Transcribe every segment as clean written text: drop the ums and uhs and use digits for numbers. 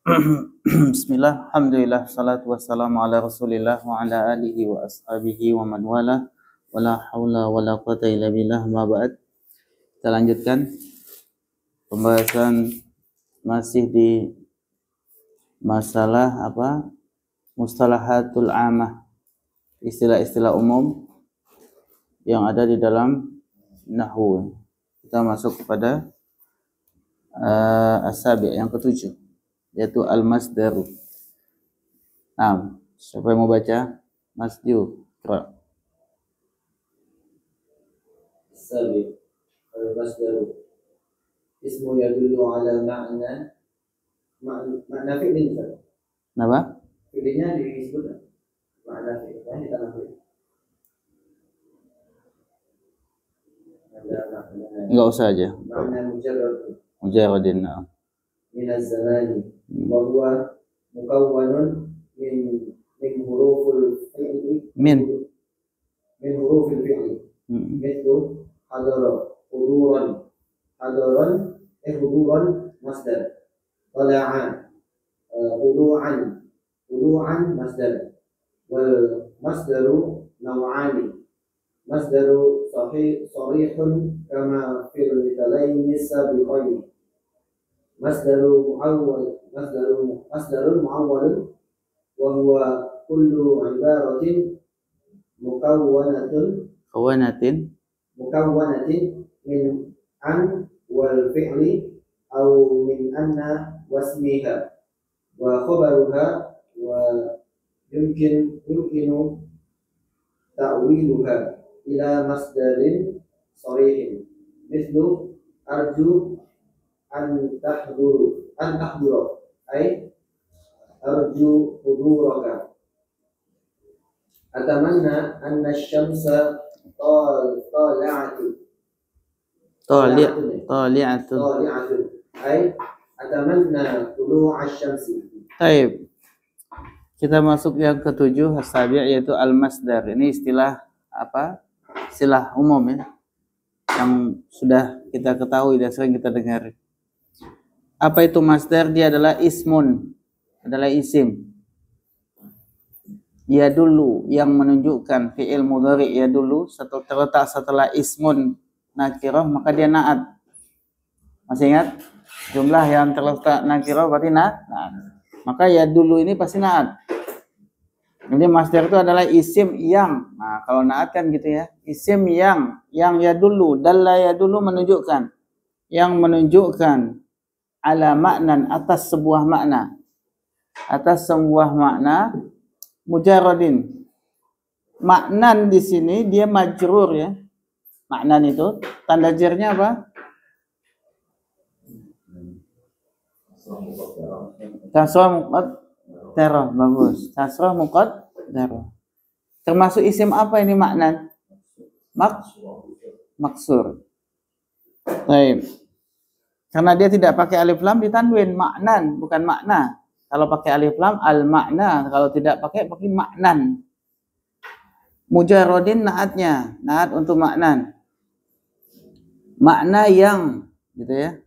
Bismillah, alhamdulillah, salatu wassalamu ala rasulillah wa ala alihi wa ashabihi wa man wala wa la hawla wa la quwata illa billah ma ba'd. Kita lanjutkan pembahasan masih di masalah mustalahatul amah, istilah-istilah umum yang ada di dalam nahwu. Kita masuk kepada as-sabi' yang ketujuh, yaitu al-masdaru. Nah, siapa yang mau baca? Mas Ju, Qra. Sabi' al-masdaru ismu yadullu ala makna fi'lin. Kenapa? Fi'linya disebut makna fi'lin, kan kita nafsu. Enggak usah aja. Makna Mujarradin. min az-zamani wa huwa mukawwanun min hurufil fi'li min hurufil fi'li mithlu hadaran masdar, tala'a tulu'an masdar, wal masdaru naw'ani, masdaru sarihun kama fil mitalaini sabiqaini, masdarun muawwal wa huwa kullu ibaratin mukawwanatin min an wal fi'li aw min anna wasmiha wa khabaruha wa yumkinu ta'wiluha ila masdarin sarihin mithlu arju an tahdura ay arju huduraka, atamanna anna asy-syamsa tali'atun ay atamanna tulu'a asy-syamsi. Baik. Kita masuk yang ketujuh, as-sabi', yaitu al-masdar. Ini istilah istilah umum ya, yang sudah kita ketahui dan sering kita dengar. Apa itu masdar? Dia adalah ismun, adalah isim. Ya dulu, yang menunjukkan fi'il mudhari ya dulu terletak setelah ismun nakirah, maka dia na'at. Masih ingat? Jumlah yang terletak nakirah berarti na'at. Maka ya dulu ini pasti na'at. Jadi masdar itu adalah isim yang, nah kalau na'at kan gitu ya, isim yang ya dulu, dalla ya dulu menunjukkan, yang menunjukkan ala maknan, atas sebuah makna, mujarradin. Maknan di sini dia majrur ya. Maknan itu tanda jarnya apa? Kasrah muqaddarah. Bagus. Kasrah muqaddarah. Termasuk isim apa ini maknan? Maksur. Baik. Karena dia tidak pakai alif lam ditanwin, maknan, bukan makna. Kalau pakai alif lam al makna, kalau tidak pakai maknan. Mujarradin naatnya, naat untuk maknan. Makna yang gitu ya.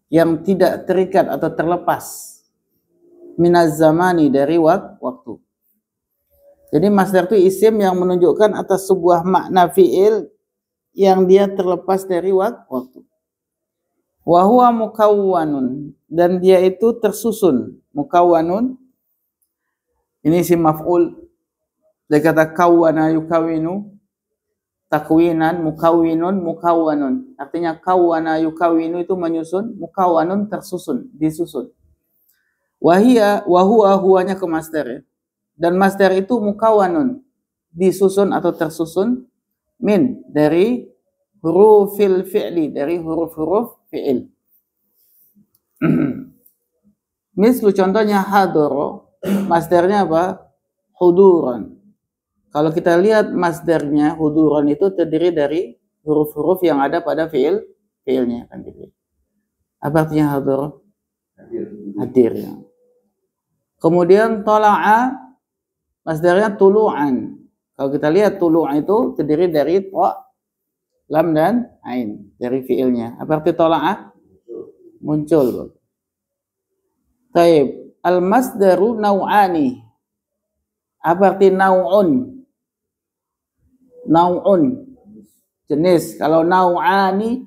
Yang tidak terikat atau terlepas minaz zamani, dari waktu. Jadi masdar itu isim yang menunjukkan atas sebuah makna fi'il yang dia terlepas dari waktu. Wa huwa mukawwanun, dan dia itu tersusun. Mukawwanun ini isim maf'ul. Dia kata kawwana yukawinu, takwinan, mukawwinun, mukawwanun. Artinya kawwana yukawinu itu menyusun, mukawwanun tersusun, disusun. Wa huwanya ke masdar ya. Dan masdar itu mukawwanun, disusun atau tersusun, min, dari hurufil fi'li, dari huruf-huruf fi'il. Mislu contohnya hadoro, masdarnya apa? Huduran. Kalau kita lihat masdarnya huduran itu terdiri dari huruf-huruf yang ada pada fi'ilnya kan gitu. Apa artinya hadoro? Hadir ya. Kemudian tola'a, masdarnya tulu'an. Kalau kita lihat tulu'a itu terdiri dari ta, lam dan ain, dari fiilnya. Apa arti tola'a? Muncul. Taib. Al-masdaru nau'ani. Apa arti nau'un? Nau'un. Jenis. Kalau nau'ani,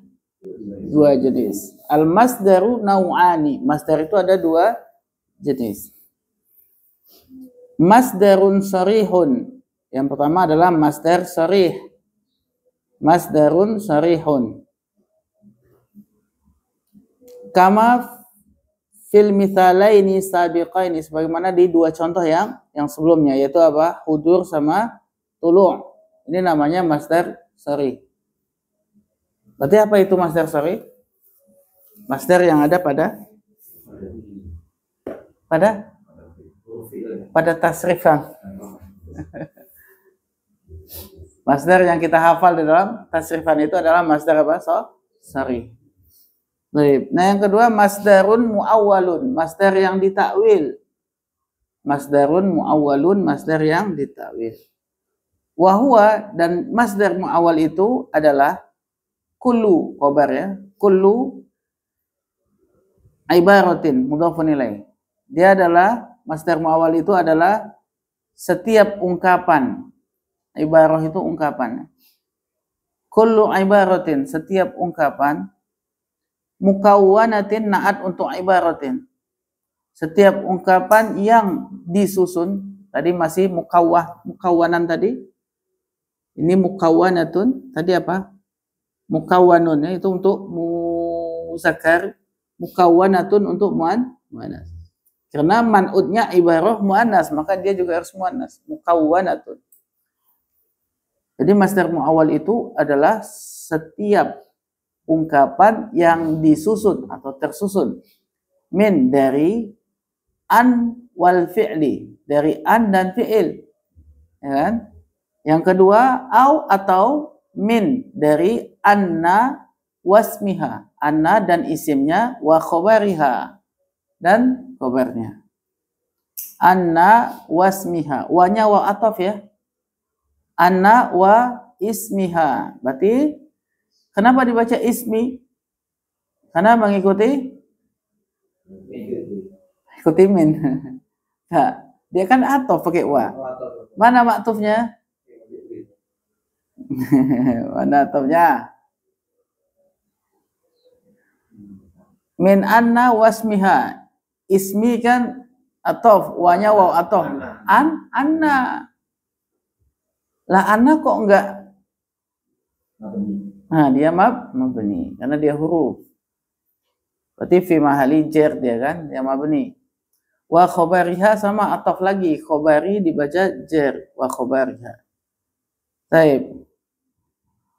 dua jenis. Al-masdaru nau'ani. Masdar itu ada dua jenis. Masdarun sarihun. Yang pertama adalah masdar sarih. Masdarun sarihun. Kama fil mithalaini sabiqaini, sebagaimana di dua contoh yang sebelumnya, yaitu apa? Hudur sama tulu'. Ini namanya masdar sarih. Berarti apa itu masdar sarih? Masdar yang ada pada tasrifan. Masdar yang kita hafal di dalam tasrifan itu adalah masdar apa? Sarih. Baik. Nah, yang kedua masdarun muawwalun, masdar yang ditakwil. Masdarun muawwalun, masdar yang ditakwil. Wa huwa, dan masdar muawwal itu adalah kullu, khabar ya. Kullu ibaratin mudhafun ilaih. Dia adalah masdar muawwal itu adalah setiap ungkapan. Ibarah itu ungkapan. Kullu ibaratin, setiap ungkapan. Mukawwanatin, naat untuk ibaratin. Setiap ungkapan yang disusun, tadi masih mukawwanan tadi. Ini mukawwanatun, tadi apa? Mukawwanun, itu untuk muzakkar, mukawwanatun untuk muannas. Karena man'utnya ibarah muannas, maka dia juga harus muannas. Mukawwanatun. Jadi masdar muawwal itu adalah setiap ungkapan yang disusun atau tersusun min, dari an wal fi'li, dari an dan fi'il, ya kan? Yang kedua au, atau min, dari anna wasmiha, anna dan isimnya, wa khobariha, dan khobarnya. Anna wasmiha, wanya wa ataf ya, anna wa ismiha. Berarti kenapa dibaca ismi? Karena mengikuti min. Nah, dia kan atof pakai wa. Mana maktufnya? Mana atofnya? Min anna wasmiha. Ismi kan atof, wanya wa atof. Anna. Lah anna kok enggak? Nah, dia mabni karena dia huruf. Berarti fi mahali jar dia kan, dia mabni. Wa khobariha sama ataf lagi, khobari dibaca jar, wa khobariha. Baik.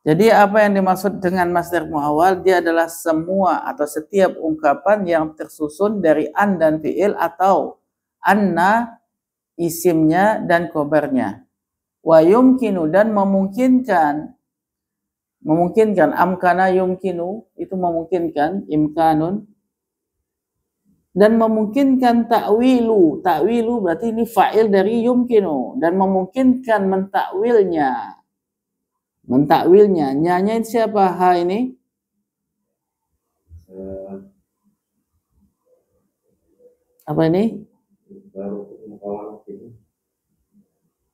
Jadi apa yang dimaksud dengan masdar muawwal? Dia adalah semua atau setiap ungkapan yang tersusun dari an dan fi'il atau anna isimnya dan khobarnya. Wa yumkinu, dan memungkinkan amkana yumkinu, itu memungkinkan, imkanun, dan memungkinkan ta'wilu berarti ini fa'il dari yumkinu, dan memungkinkan mentakwilnya. Nyanya siapa? Ha ini apa ini?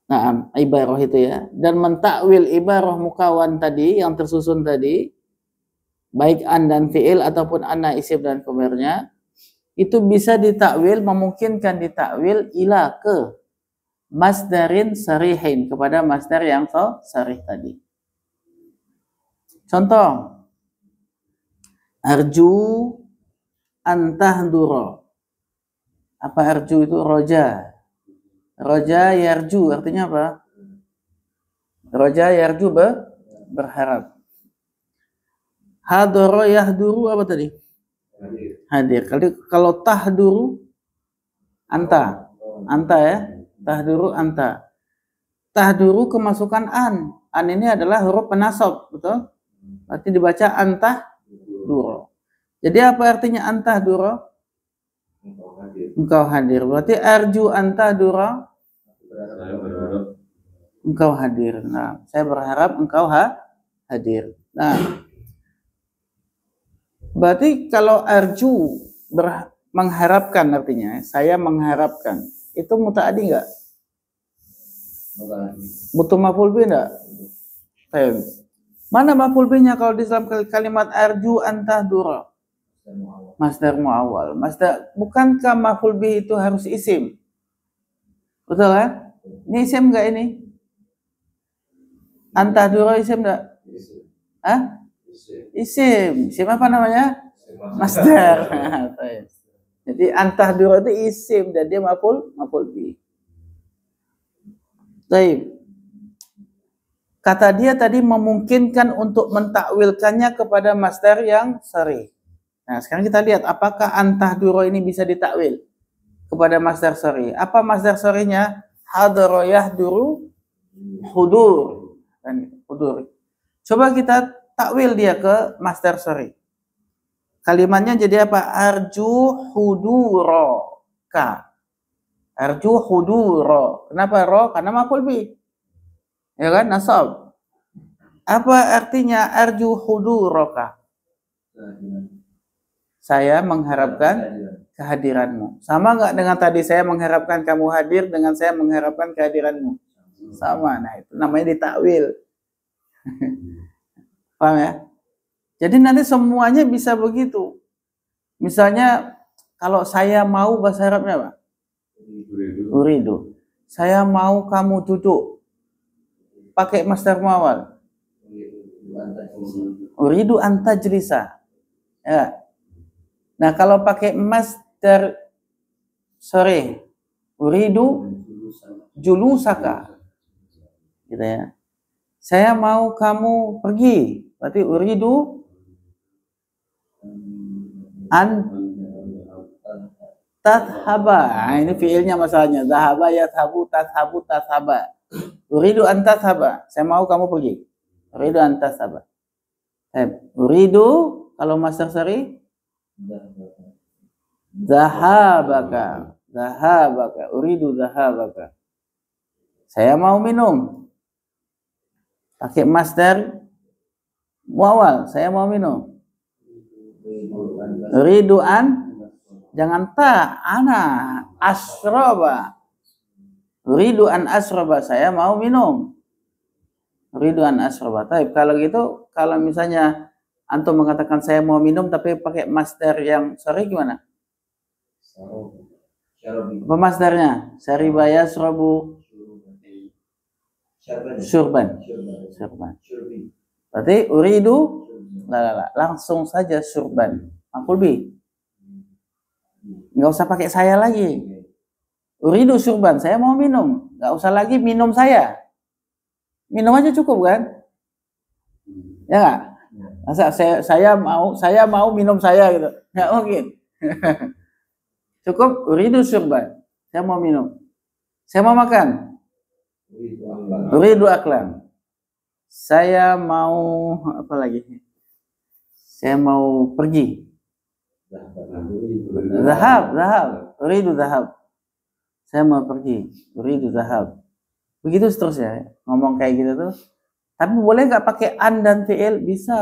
Nah, ibarah itu ya. Dan mentakwil ibarah mukawan tadi, yang tersusun tadi, baik an dan fi'il ataupun anna isim dan khobarnya, itu bisa ditakwil, memungkinkan ditakwil ila ke masdarin sarihin, kepada masdar yang sarih tadi. Contoh, arju antahdura. Apa arju itu? Roja. Roja yarju artinya apa? Roja yarju berharap. Hadoro yahduru apa tadi? Hadir. Kalau tahduru anta ya. Tahduru anta. Tahduru kemasukan an. An ini adalah huruf penasab, betul? Berarti dibaca antahduro. Jadi apa artinya antahduro? Engkau hadir. Berarti arju antahdura, engkau hadir. Nah, saya berharap engkau hadir. Nah, berarti kalau arju mengharapkan artinya. Saya mengharapkan. Itu muta'addi enggak? Butuh maf'ul bih enggak? Mana maf'ul bihnya kalau di dalam kalimat arju antahdura? Masdar muawwal. Masdar, bukankah maf'ul bih itu harus isim? Betul kan? Ini isim enggak ini? Antahdura isim enggak? Hah? Isim. Isim apa namanya? Masdar. Jadi antahdura itu isim dan dia maf'ul bih. Baik. Kata dia tadi memungkinkan untuk mentakwilkannya kepada masdar yang sharih. Nah, sekarang kita lihat apakah antahdura ini bisa ditakwil kepada masdar sharih. Apa masdar sharihnya? Hadara yahduru hudur. Hudur. Coba kita takwil dia ke masdar sharih. Kalimatnya jadi apa? Arju huduro ka. Arju huduro. Kenapa ro? Karena maf'ul bih. Ya kan? Nasab. Apa artinya arju huduroka? Saya mengharapkan kehadiranmu. Sama nggak dengan tadi saya mengharapkan kamu hadir dengan saya mengharapkan kehadiranmu? Sama. Nah, itu namanya ditakwil. Paham ya? Jadi nanti semuanya bisa begitu. Misalnya kalau saya mau bahasa Arabnya apa? Uridu. Saya mau kamu duduk. Pakai masdar muawwal. Uridu antajlisa. Ya. Nah, kalau pakai masdar sharih, uridu julusaka. Gitu ya. Saya mau kamu pergi. Berarti uridu an tathaba. Nah, ini fiilnya masalahnya. Zahaba yathabu tathabu tathaba. Uridu an tathaba. Saya mau kamu pergi. Uridu an tathaba. Uridu kalau masdar sharih zahabaka. Zahabaka. Uridu zahabaka. Saya mau minum. Pakai masdar muawwal. Saya mau minum. Uridu an, jangan ta, ana asroba. Uridu an asroba, saya mau minum. Uridu an asroba. Tapi kalau gitu, kalau misalnya antum mengatakan saya mau minum tapi pakai masdar yang sharih gimana? Apa masdarnya? Syariba yasrabu syurban. Syurban. Berarti uridu langsung saja syurban. Maf'ul bih. Enggak usah pakai saya lagi. Uridu syurban, saya mau minum. Enggak usah lagi minum saya. Minum aja cukup kan? Ya enggak? Masa saya mau minum saya gitu. Enggak mungkin. Cukup uridu syurban. Saya mau minum. Saya mau makan. Uridu aklan. Saya mau apa lagi? Saya mau pergi. Zahab. Uridu zahab. Saya mau pergi. Uridu zahab. Begitu seterusnya. Ngomong kayak gitu tuh. Tapi boleh nggak pakai an dan fi'il? Bisa.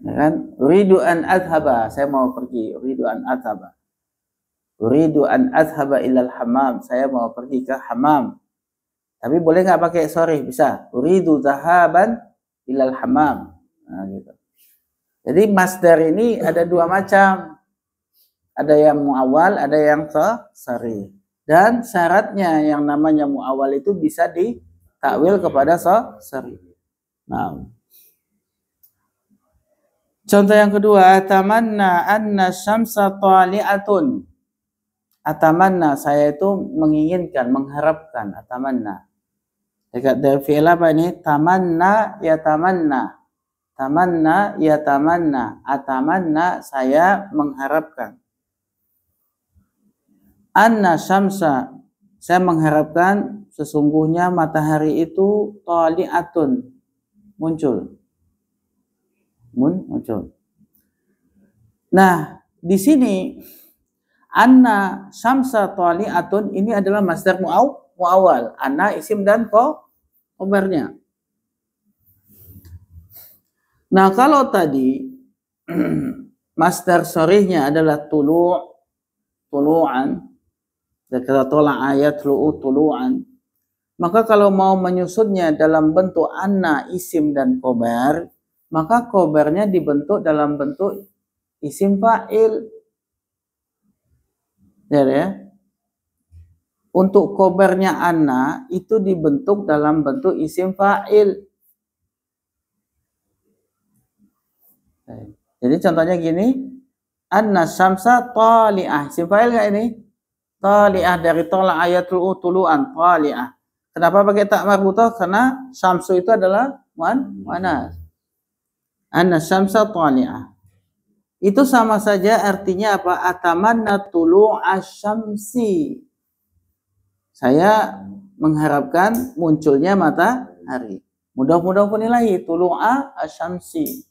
Ya kan? Uridu an adhaba. Saya mau pergi. Uridu an adhaba. Uridu an adhaba ilal hamam. Saya mau pergi ke hamam. Tapi boleh nggak pakai sharih? Bisa. Uridu zahaban ilal hamam. Nah, gitu. Jadi masdar ini ada dua macam. Ada yang muawwal, ada yang sharih. Dan syaratnya yang namanya muawwal itu bisa ditakwil kepada sharih. Nah. Contoh yang kedua, atamanna anna syamsa tali'atun. Atamanna, saya itu menginginkan, mengharapkan. Atamanna. Dekat dari fi'il apa ini? Tamanna ya tamanna. Tamanna ya tamanna. Atamanna, saya mengharapkan. Anna syamsa, saya mengharapkan sesungguhnya matahari itu tali'atun, muncul. Muncul. Nah, di sini anna syamsa tali'atun ini adalah masdar muawwal. Anna isim dan khobarnya. Nah, kalau tadi masdar sorihnya adalah tulu'an. Kita tolak ayat tulu'an. Maka kalau mau menyusutnya dalam bentuk anna, isim dan khobar, maka khobarnya dibentuk dalam bentuk isim fa'il. Ya. Untuk khobarnya anna itu dibentuk dalam bentuk isim fa'il. Jadi contohnya gini, anna syamsa tali'ah. Isim fa'il nggak ini? Tali'ah dari tolak ayatul tulu'an, tali'ah. Kenapa pakai tak marbutah? Karena syamsu itu adalah muannas. Anna syamsa tali'ah. Itu sama saja artinya apa? Atamanna tulu'a syamsi. Saya mengharapkan munculnya matahari. Mudah-mudahan pun nilai tulu'a asyamsi.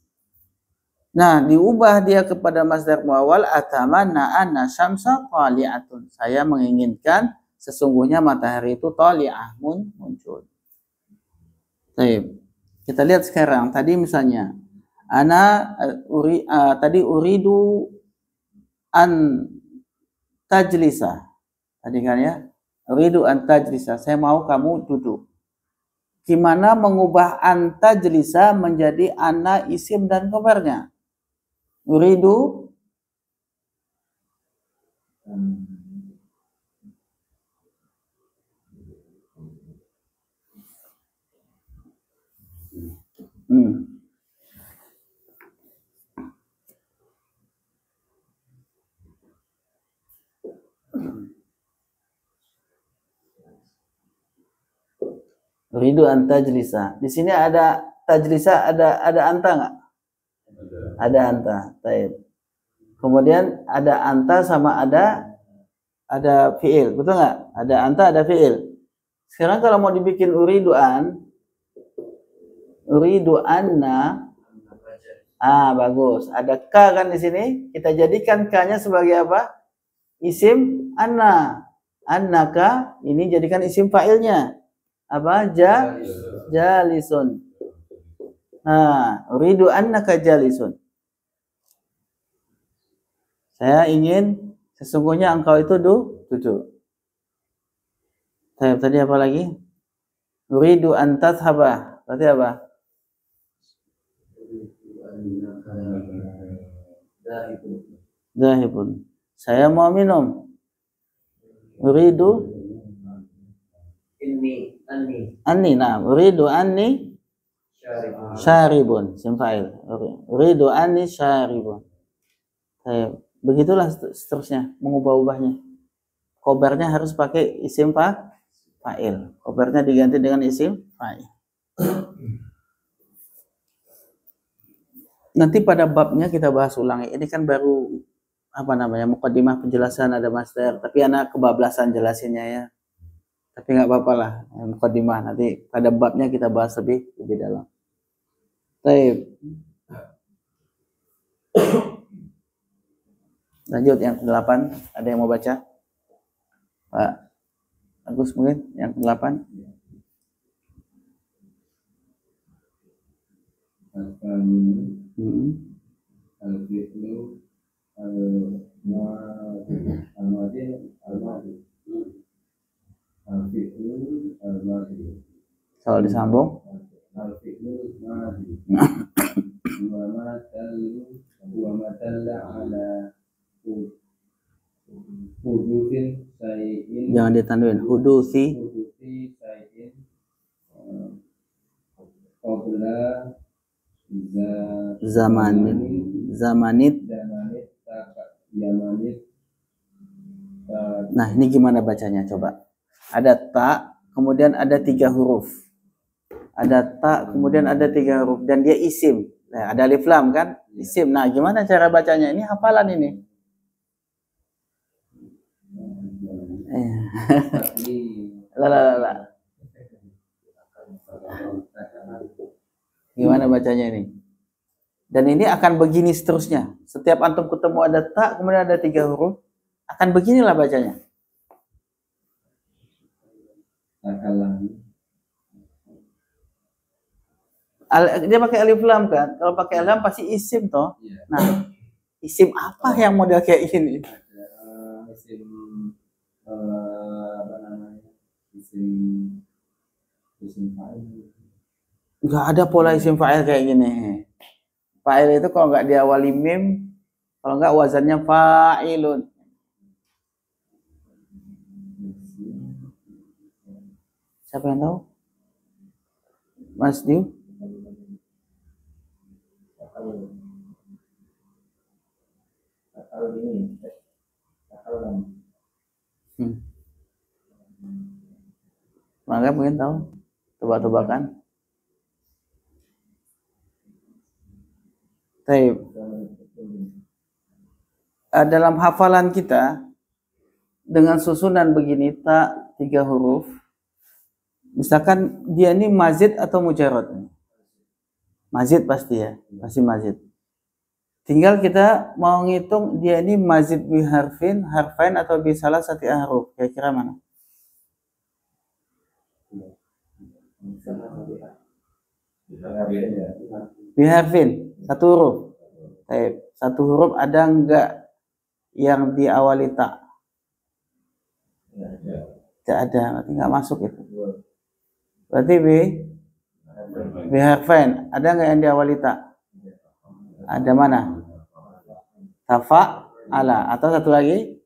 Nah, diubah dia kepada masdar muawwal atamanna anna syamsa tali'atun. Saya menginginkan sesungguhnya matahari itu tali'ah muncul. Baik. Kita lihat sekarang. Tadi misalnya tadi uridu an tajlisa. Tadi kan ya? Uridu an tajlisa. Saya mau kamu duduk. Gimana mengubah an tajlisa menjadi anna isim dan khabarnya? Uridu Uridu an tajlisa. Di sini ada tajlisa, ada anta nggak? Ada anta. Baik. Kemudian ada anta sama ada fiil, betul nggak? Ada anta, ada fiil. Sekarang kalau mau dibikin uridu anna, bagus. Ada ka kan di sini? Kita jadikan ka-nya sebagai apa? Isim anna. Annaka ini jadikan isim fa'ilnya. Apa? Jalisun. Uridu annaka jalisun. Saya ingin sesungguhnya engkau itu duduk. Tadi apa lagi? Uridu an tadhhaba. Berarti apa? Zahibun. Saya mau minum. Uridu anni. Nah, uridu anni syaribun. Simfail. Uridu anni syaribun. Begitulah seterusnya mengubah-ubahnya. Khobarnya harus pakai isim fa'il. Khobarnya diganti dengan isim fa'il. Nanti pada babnya kita bahas ulang. Ini kan baru muqaddimah penjelasan, ada masdar. Tapi anak kebablasan jelasinnya ya. Tapi nggak apa-apa lah, muqaddimah. Nanti pada babnya kita bahas lebih dalam. Baik. Lanjut yang ke-8, ada yang mau baca? Pak Agus mungkin yang ke-8. Kalau disambung jangan ditanduin hudusi zamanit. Nah, ini gimana bacanya coba? Ada ta, kemudian ada 3 huruf. Ada ta, kemudian ada 3 huruf dan dia isim. Nah, ada alif lam kan? Isim. Nah, gimana cara bacanya? Ini hafalan ini. Lah. Gimana bacanya ini? Dan ini akan begini seterusnya. Setiap antum ketemu ada ta, kemudian ada 3 huruf, akan beginilah bacanya. Dia pakai alif lam kan? Kalau pakai alif lam pasti isim toh. Nah, Isim apa yang model kayak gini? Isim apa namanya? Isim fa'il. Nggak ada pola isim fa'il kayak gini. Fa'il itu kalau nggak diawali mim, kalau nggak wazannya fa'ilun. Siapa yang tahu? Mas Diu? Kalau ini, kalau Maka mungkin tahu. Tebak-tebakan. Baik. Dalam hafalan kita dengan susunan begini tak 3 huruf, misalkan dia ini mazid atau mujarrad? Mazid pasti ya, pasti mazid. Tinggal kita mau ngitung dia ini mazid bi harfin, harfain atau bi salah satu huruf. Kira-kira mana? Bi harfin, 1 huruf. Baik, 1 huruf ada enggak yang diawali tak? Tidak ada, berarti enggak masuk itu. Berarti bi harfain, ada enggak yang diawali tak? Ada mana? Tafa'ala atau satu lagi?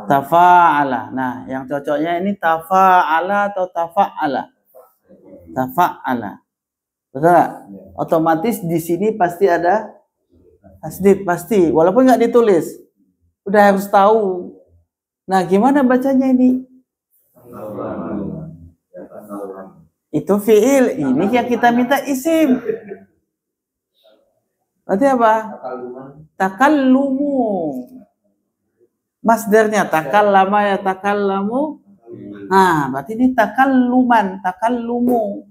Tafa'ala. Nah, yang cocoknya ini tafa'ala atau tafa'ala? Tafa'ala. Betul nggak? Otomatis di sini pasti ada tasdid, pasti. Walaupun nggak ditulis, udah harus tahu. Nah, gimana bacanya ini? Itu fi'il. Ini yang kita minta isim. Berarti apa? Takallumu. Masdarnya takallama ya takallamu. Nah, berarti ini takalluman, takallumu.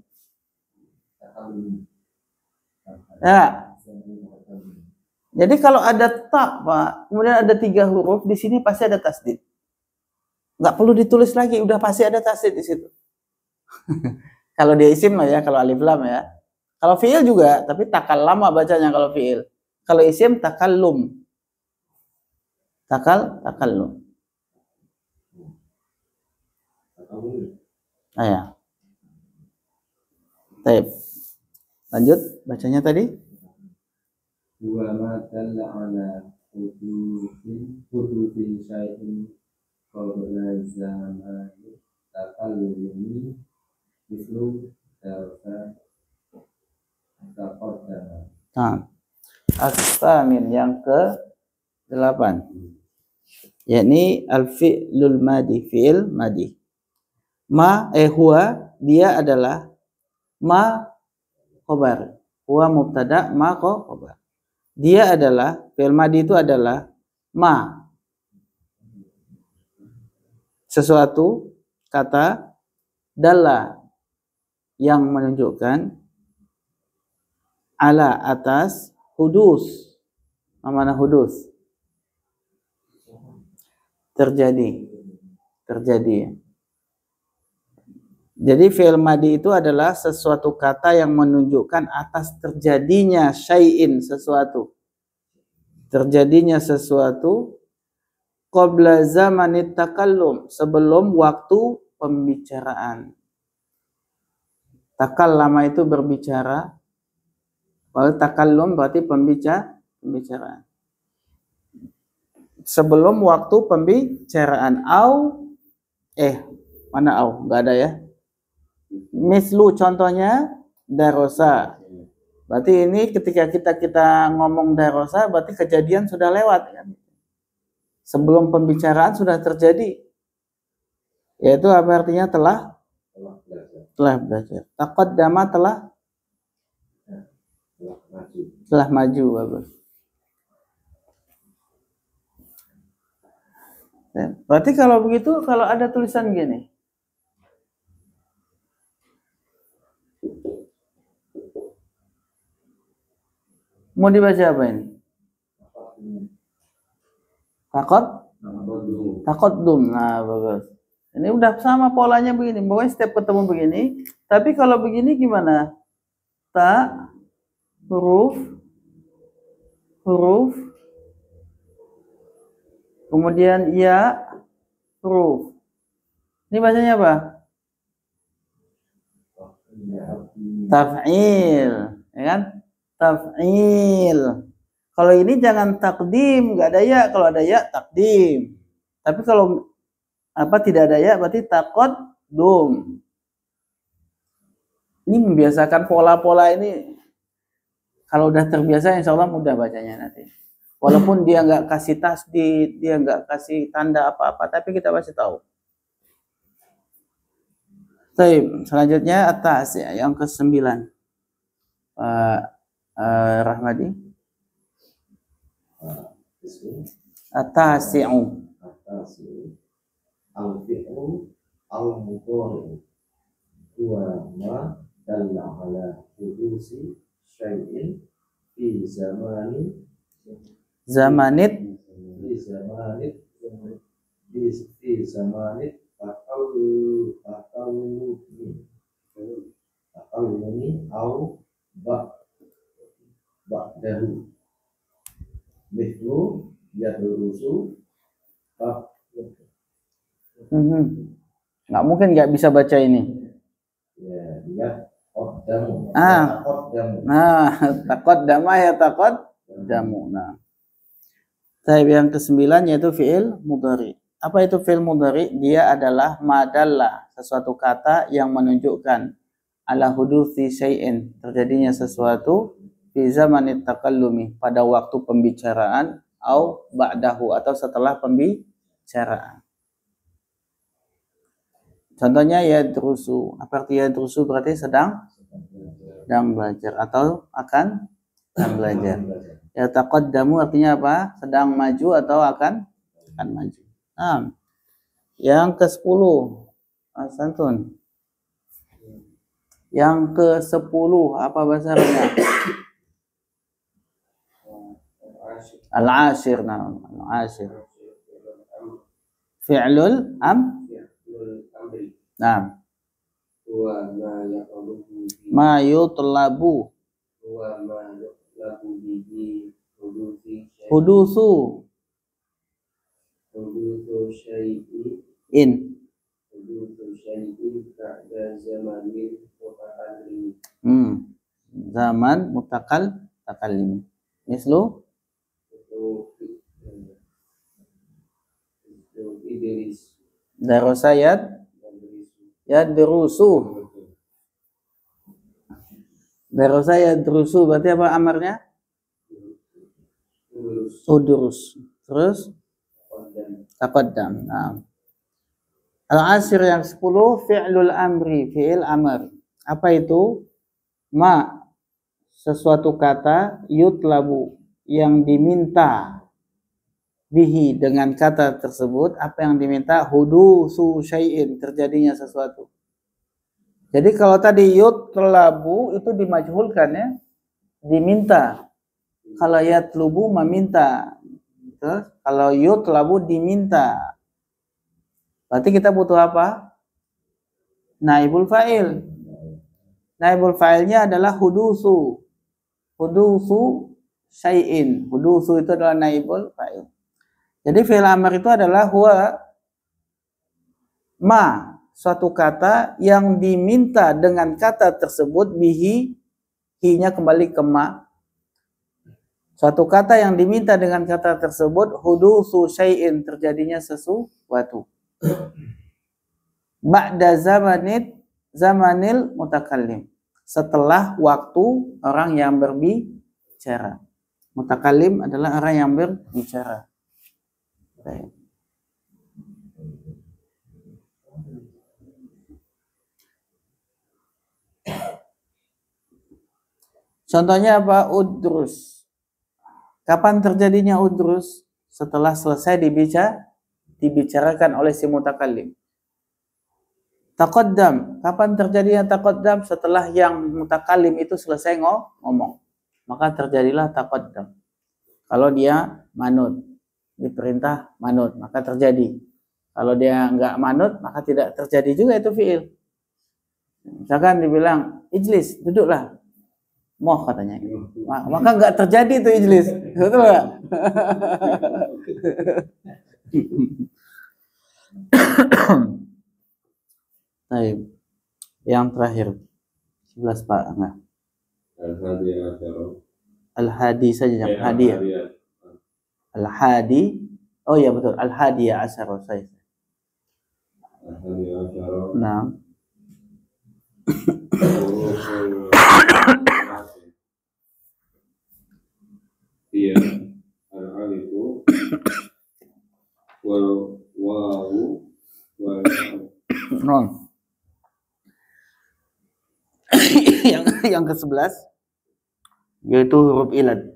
Ya. Jadi kalau ada tak, Pak, kemudian ada 3 huruf, di sini pasti ada tasdid. Nggak perlu ditulis lagi, udah pasti ada tasdid di situ. Kalau dia isim ya, kalau alif lam ya. Kalau fi'il juga, tapi takallama bacanya kalau fi'il. Kalau isim takallum. Takallum. Ya. Baik. Lanjut bacanya tadi. Wa ma dalla ala hudusin syai'in qabla zamani takallumi mislu darsa taqaddama. Nah, as-samin yang ke-8, yakni al-fi'lul madi, fi'il madi. Huwa, dia adalah ma khobar. Huwa mubtada, ma khobar. Dia adalah, fi'il madi itu adalah ma, sesuatu kata dalla yang menunjukkan ala atas hudus. Mana hudus? Terjadi. Jadi fi'il madi itu adalah sesuatu kata yang menunjukkan atas terjadinya syai'in, sesuatu. Terjadinya sesuatu qabla zamanit takallum, sebelum waktu pembicaraan. Takallama itu berbicara. Kalau takallum berarti pembicaraan. Sebelum waktu pembicaraan. Mana au? Enggak ada ya. Mislu contohnya darosa. Berarti ini ketika kita ngomong darosa berarti kejadian sudah lewat kan. Sebelum pembicaraan sudah terjadi. Yaitu apa artinya telah belajar. Taqaddama telah maju, bagus. Berarti kalau begitu, kalau ada tulisan gini, mau dibaca apa ini? Taqaddum. Nah, bagus. Ini udah sama polanya begini. Pokoknya setiap ketemu begini. Tapi kalau begini gimana? Ta, huruf huruf, kemudian ya huruf. Ini bacanya apa? Taf'il, ya kan? Taf'il. Kalau ini jangan takdim, nggak ada ya. Kalau ada ya takdim. Tapi kalau tidak ada ya berarti taqaddum. Ini membiasakan pola-pola ini. Kalau udah terbiasa insya Allah mudah bacanya nanti. Walaupun dia nggak kasih tasdid, dia nggak kasih tanda apa-apa, tapi kita pasti tahu. Baik, selanjutnya atas ya, yang ke-9. Rahmadi. Atasi'u. Al-fi'lu al-mudhari huwa ma dalla ala hudusi syai'in fi zamanit takallumi au ba'dahu mithlu yadrusu Nggak mungkin nggak bisa baca ini. Ya, qaddamu. Taqaddama ya taqaddamu. Nah. Yang ke-9 yaitu fi'il mudhari. Apa itu fi'il mudhari? Dia adalah madalla, sesuatu kata yang menunjukkan ala hudusi syai'in, terjadinya sesuatu fi zamanit takallumi, pada waktu pembicaraan, au ba'dahu, atau setelah pembicaraan. Contohnya yadrusu. Apa arti yadrusu? Berarti sedang belajar atau akan belajar. Ya taqaddamu artinya apa? Sedang maju atau akan maju. Nah, yang ke-10. Santun. Yang ke-10 apa bahasa Arabnya? Al-ashir. Nah, al-ashir. Fi'lul Nah, ma yutlabu hudusu syai'in zaman mutakallim. Mislu darasayat yadrusu. Darasa yadrusu berarti apa amarnya? Udrus. Terus taqaddam. Nah. Al-ashir yang 10 fi'lul amri, fi'il amr. Apa itu? Ma, sesuatu kata, yutlabu, yang diminta, bihi, dengan kata tersebut. Apa yang diminta? Hudusu syai'in, terjadinya sesuatu. Jadi kalau tadi yutlabu itu dimajhulkan ya, diminta. Kalau yatlubu meminta. Kalau yutlabu diminta. Berarti kita butuh apa? Naibul fa'il. Naibul fa'ilnya adalah hudusu. Hudusu syai'in. Hudusu itu adalah naibul fa'il. Jadi fi'il amr itu adalah huwa ma, suatu kata yang diminta dengan kata tersebut bihi, hi-nya kembali ke ma. Suatu kata yang diminta dengan kata tersebut hudusu syai'in, terjadinya sesuatu. Ba'da zamanil mutakallim, setelah waktu orang yang berbicara. Mutakallim adalah orang yang berbicara. Baik. Contohnya apa? Udrus. Kapan terjadinya udrus? Setelah selesai dibicarakan oleh si mutakallim. Taqaddam. Kapan terjadinya taqaddam? Setelah yang mutakallim itu selesai ngomong. Maka terjadilah taqaddam. Kalau dia manut, diperintah manut, maka terjadi. Kalau dia enggak manut, maka tidak terjadi juga itu fi'il. Misalkan dibilang, ijlis, duduklah. Moh katanya. Maka nggak terjadi tuh ijlis. Betul nggak? Baik. Yang terakhir 11 Pak Angga. Al-Hadi saja yang hadiah. Al-Hadi. Oh iya betul, Al-Hadi Asyara saya. Nah. Iya, al-alifu wal wawu wal Non. yang ke-11 yaitu huruf ilad.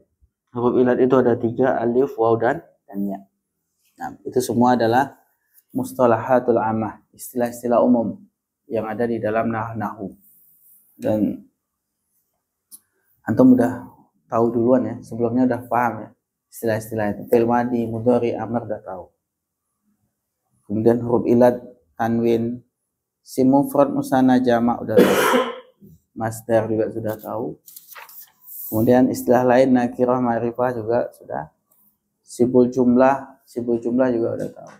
Huruf ilad itu ada 3, alif, waw dan ya. Nah, itu semua adalah mustalahatul ammah, istilah-istilah umum yang ada di dalam nahwu. Dan antum udah tahu duluan ya, sebelumnya udah paham ya istilah-istilah itu. Fi'il madhi, mudhari, amr udah tahu. Kemudian huruf ilad, tanwin, sim mufrad, musanna, jamak udah tahu. Masdar juga sudah tahu. Kemudian istilah lain nakirah, ma'rifah juga sudah. Sibul jumlah juga udah tahu.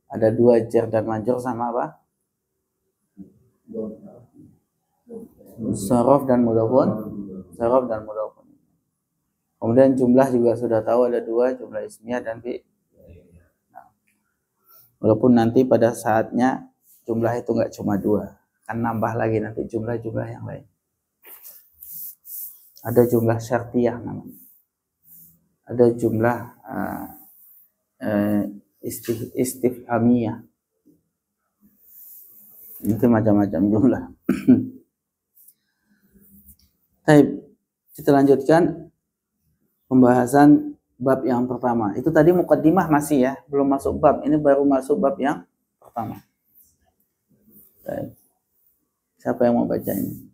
Ada 2 jar dan majrur sama apa? Sorof dan mudhafun. Kemudian jumlah juga sudah tahu ada 2, jumlah ismiyah dan fi'il. Nah, walaupun nanti pada saatnya jumlah itu nggak cuma 2, kan nambah lagi nanti jumlah-jumlah yang lain. Ada jumlah syartiyah namanya. Ada jumlah istifhamiyah. Itu macam-macam jumlah. Baik, kita lanjutkan pembahasan bab yang pertama. Itu tadi muqaddimah masih ya, belum masuk bab. Ini baru masuk bab yang pertama. Baik. Siapa yang mau baca ini?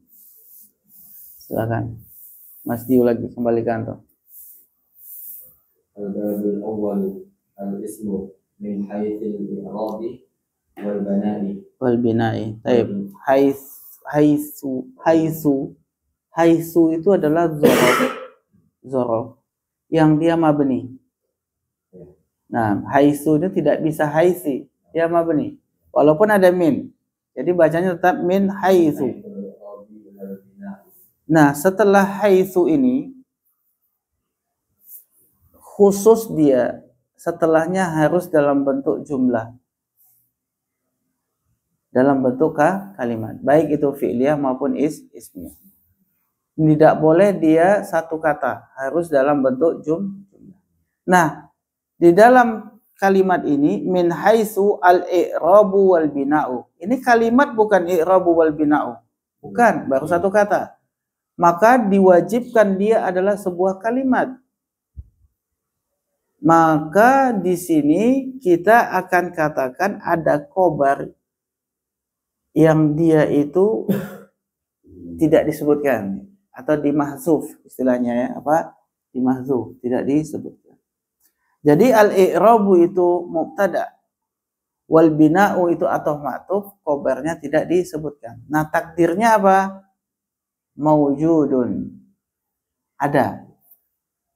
Silakan. Mas Diu lagi, kembalikan tuh. Al-babul awwal al-ismu min haitsil i'rabi wal bana'i. Wal bina'i. Baik. Haisu itu adalah zorof yang dia mabni. Nah, haisu itu tidak bisa haisi, dia mabni. Walaupun ada min. Jadi bacanya tetap min haisu. Nah, setelah haisu ini khusus dia setelahnya harus dalam bentuk jumlah. Dalam bentuk kalimat, baik itu fi'liyah maupun ismiyah. Tidak boleh dia satu kata, harus dalam bentuk jumlah. Nah, di dalam kalimat ini min haitsu al-i'rabu wal bina'u. Ini kalimat bukan i'rabu wal bina'u. Bukan, baru satu kata. Maka diwajibkan dia adalah sebuah kalimat. Maka di sini kita akan katakan ada khobar yang dia itu tidak disebutkan atau dimahzuf istilahnya ya, apa? Dimahzuf, tidak disebutkan. Jadi al-i'rabu itu mubtada, wal bina'u itu atau ma'tuf, khobarnya tidak disebutkan. Nah, takdirnya apa? Maujudun. Ada.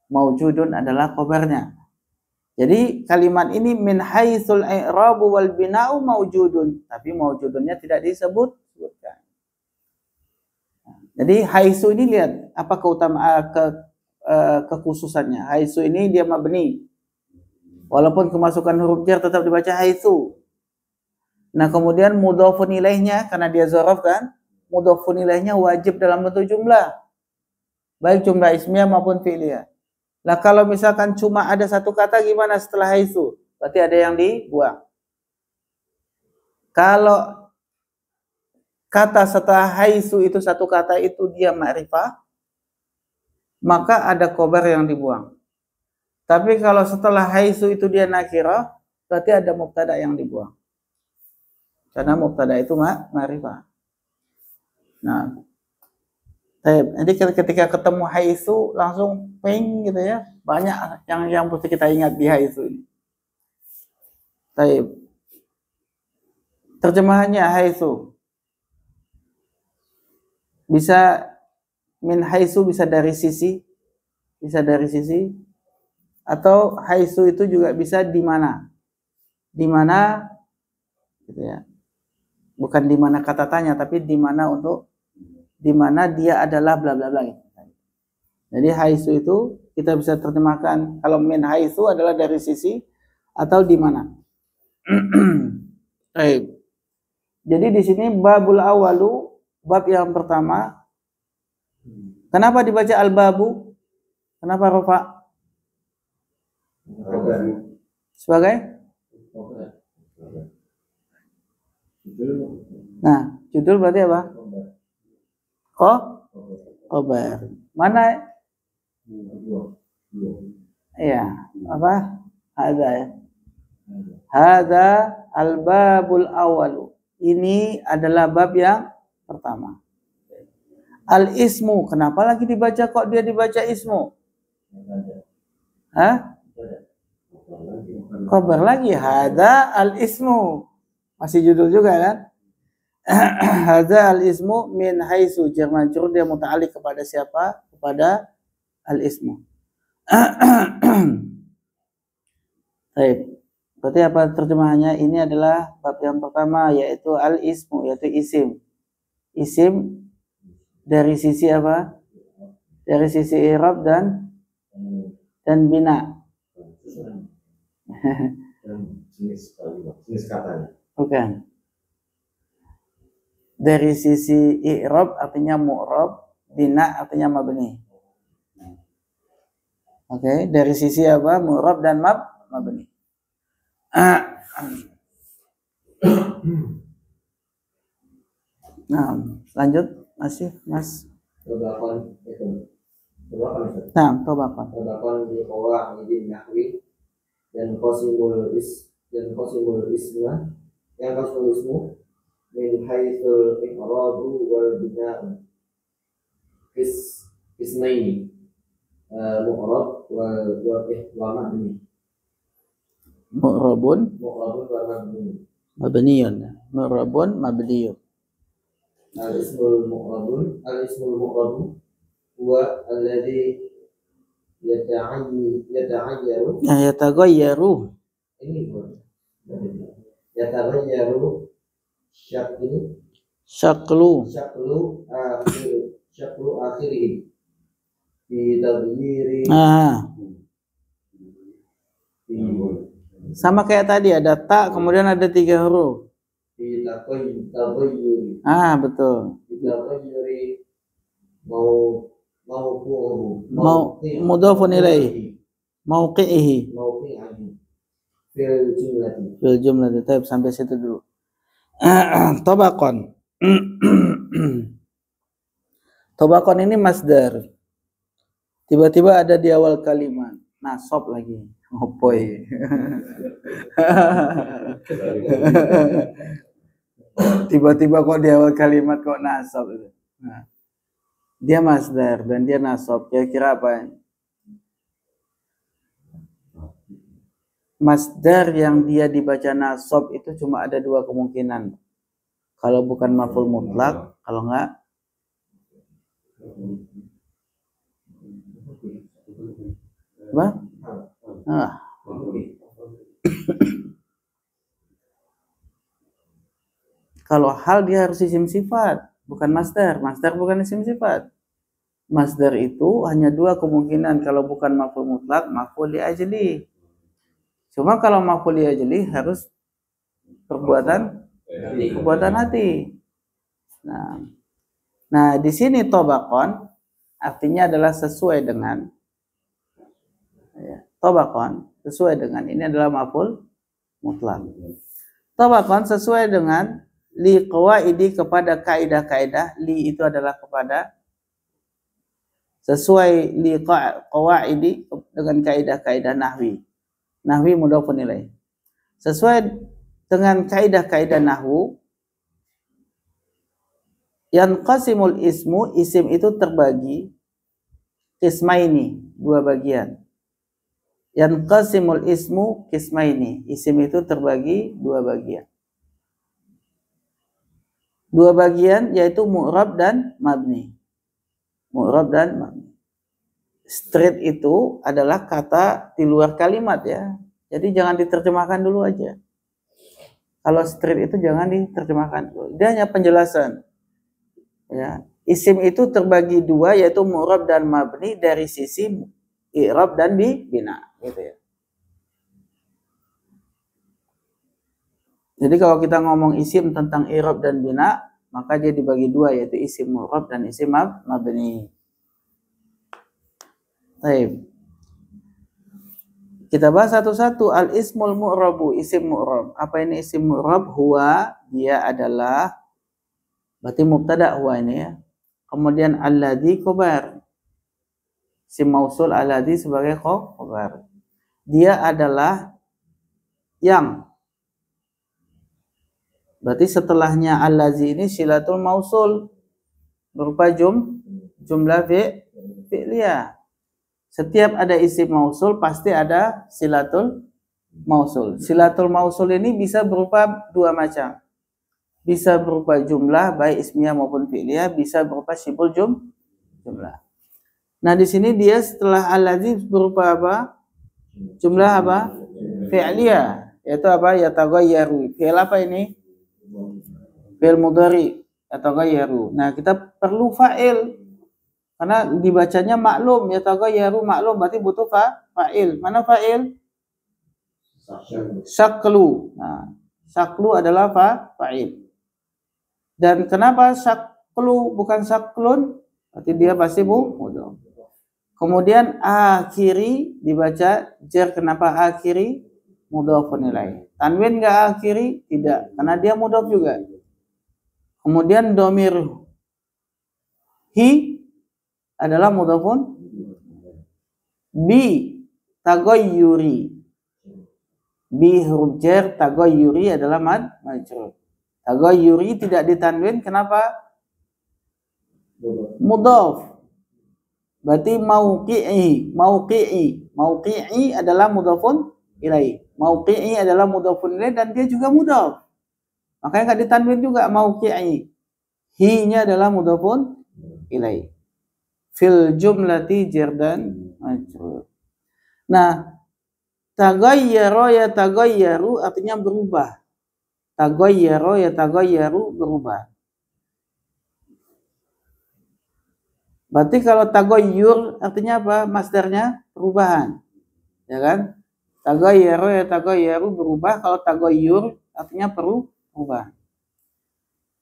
Maujudun adalah khobarnya. Jadi kalimat ini min haitsul i'rabu wal bina'u maujudun, tapi maujudunnya tidak disebutkan. Jadi haitsu ini lihat apa keutamaan kekhususannya. Haitsu ini dia mabni. Walaupun kemasukan huruf jar tetap dibaca haitsu. Nah, kemudian mudhofun ilaihnya karena dia dzaraf kan, mudhofun ilaihnya wajib dalam bentuk jumlah. Baik jumlah ismiyah maupun fi'liyah. Nah, kalau misalkan cuma ada satu kata gimana setelah haitsu? Berarti ada yang dibuang. Kalau kata setelah haitsu itu satu kata itu dia ma'rifah, maka ada khobar yang dibuang. Tapi kalau setelah haitsu itu dia nakirah, berarti ada mubtada yang dibuang. Karena mubtada itu ma'rifah. Nah, jadi ketika ketemu haitsu langsung ping gitu ya. Banyak yang mesti kita ingat di haitsu ini. Baik. Terjemahannya haitsu bisa min haitsu bisa dari sisi, atau haitsu itu juga bisa di mana, gitu ya. Bukan di mana kata tanya, tapi di mana untuk di mana dia adalah bla bla bla gitu. Jadi haitsu itu kita bisa terjemahkan kalau min haitsu adalah dari sisi atau di mana. Baik. Jadi di sini babul awalu, bab yang pertama. Kenapa dibaca al-babu? Kenapa Rafa? Sebagai? Nah, judul berarti apa? Khobar. Mana? Iya, apa? Hadza ya. Hadza al-babul awalu. Ini adalah bab yang pertama. Al-ismu, kenapa lagi dibaca kok dia dibaca ismu? Hah? Khabar lagi, hadza al-ismu. Masih judul juga kan? Hadza al-ismu min haitsu jar majrur, dia muta'alliq kepada siapa? Kepada al-ismu. Baik. Berarti apa terjemahannya? Ini adalah bab yang pertama, yaitu al-ismu, yaitu isim. Isim dari sisi apa? Dari sisi i'rab dan bina. Jenis katanya. Bukan. Dari sisi i'rab artinya mu'rab, bina artinya mabni. Oke, dari sisi apa? Mu'rab dan mabni. Nah, lanjut masih Mas. Tobakon itu. Nah, tobakon. Tobakon di qawaid nahwi dan qasimul isma yang qasimul ismu min haitsul iqrabu wal bina'u isnaini mu'rab wa mabni. Mu'rabun wa mabni. mabniyun. Mu'rabun mabniyun. Al-ismul mu'rabun huwa alladhi yata'ayyaru. Nah, yataghayyaru. Ini yataghayyaru Syaklu akhirih bi taghyiri. Sama kayak tadi ada ta kemudian ada 3 huruf. Bi taghyiri. Betul. Bi taghyiri mau mudhafun ilaihi. Mauqi'ihi. Fil jumlati. Taib, sampai situ dulu. Tobakon. Tobakon ini masdar. Tiba-tiba ada di awal kalimat. Nasab lagi. Opoy. Tiba-tiba kok di awal kalimat kok nasab. Nah, dia masdar dan dia nasab. Kira-kira apa? Masdar yang dia dibaca nasab itu cuma ada 2 kemungkinan. Kalau bukan maf'ul mutlak, kalau enggak apa? Kalau hal dia harus isim sifat, bukan masdar. Masdar bukan isim sifat. Masdar itu hanya 2 kemungkinan. Kalau bukan maf'ul mutlak, maf'ul li ajli. Cuma kalau maf'ul li ajli harus perbuatan hati. Nah, di sini tobakon artinya adalah sesuai dengan, tobakon sesuai dengan, ini adalah maf'ul mutlak. Tobakon sesuai dengan li qawaidi, kepada kaidah-kaidah. Li itu adalah kepada, sesuai li qawaidi dengan kaidah-kaidah nahwi. Nahwi mudhafun ilaih. Sesuai dengan kaidah-kaidah nahwu, yang qasimul ismu, isim itu terbagi qismaini, 2 bagian. Yang qasimul ismu qismaini, isim itu terbagi 2 bagian. 2 bagian yaitu mu'rab dan mabni. mu'rab dan mabni. Street itu adalah kata di luar kalimat ya. Jadi jangan diterjemahkan dulu aja. Kalau street itu jangan diterjemahkan dulu. Dia hanya penjelasan. Ya, isim itu terbagi dua yaitu mu'rab dan mabni dari sisi i'rab dan bina gitu ya. Jadi kalau kita ngomong isim tentang i'rab dan bina, maka dia dibagi dua yaitu isim mu'rab dan isim mabni. Baik. Kita bahas satu-satu. Al-ismul mu'rabu, isim mu'rab. Apa ini isim mu'rab? Huwa, dia adalah, berarti mubtada huwa ini ya. Kemudian alladzi khobar. Isim mausul alladzi sebagai khobar. Dia adalah yang. Berarti setelahnya alladzi ini silatul mausul berupa jumlah fi'liyah. Setiap ada isim mausul pasti ada silatul mausul. Silatul mausul ini bisa berupa dua macam. Bisa berupa jumlah baik ismiyah maupun fi'liyah, bisa berupa syibul jumlah. Nah, di sini dia setelah allazi berupa apa? Jumlah apa? Fi'liyah. Yaitu apa? Yataghayyaru. Fi'il apa ini? Fi'il mudhari yataghayyaru. Nah, kita perlu fa'il. Karena dibacanya maklum, yataghayyaru maklum, berarti butuh fa'il. Mana fa'il? Syaklu. Nah, syaklu adalah fa'il. Dan kenapa syaklu bukan syaklun? Berarti dia pasti mudhaf. Kemudian akhiri dibaca jar, kenapa akhiri? Mudhafun ilaih. Tanwin enggak akhiri? Tidak, karena dia mudhaf juga. Kemudian domir hi adalah mudhafun bi taghayyuri. Bi huruf jar, taghayyuri adalah majrur. Taghayyuri tidak ditanwin, kenapa? Mudhaf. Berarti mauqi'i adalah mudhafun ilaih. Mauqi'i adalah mudhafun ilaih dan dia juga mudhaf. Makanya enggak ditanwin juga mauqi'i. Hi-nya adalah mudhafun ilaih. Fil jumlati jardan majrur. Nah, taghayyara ya taghayyaru artinya berubah. Taghayyara ya taghayyaru berubah. Berarti kalau taghayyur artinya apa? Masdarnya perubahan. Ya kan? Taghayyara ya taghayyaru berubah, kalau taghayyur artinya perubahan.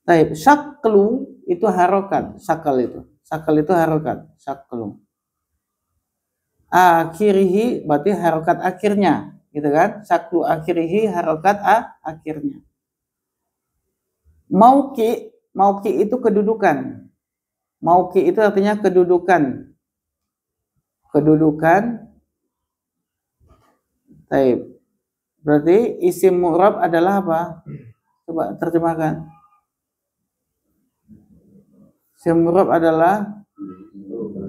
Baik, syaklu itu harokat, syakal itu. Syakal itu harokat, syaklu. Akhirihi berarti harokat akhirnya, gitu kan? Syaklu akhirihi harokat akhirnya. Mauqi itu kedudukan. Mauqi itu artinya kedudukan. Kedudukan. Baik. Berarti isim mu'rab adalah apa? Coba terjemahkan. Isim mu'rab adalah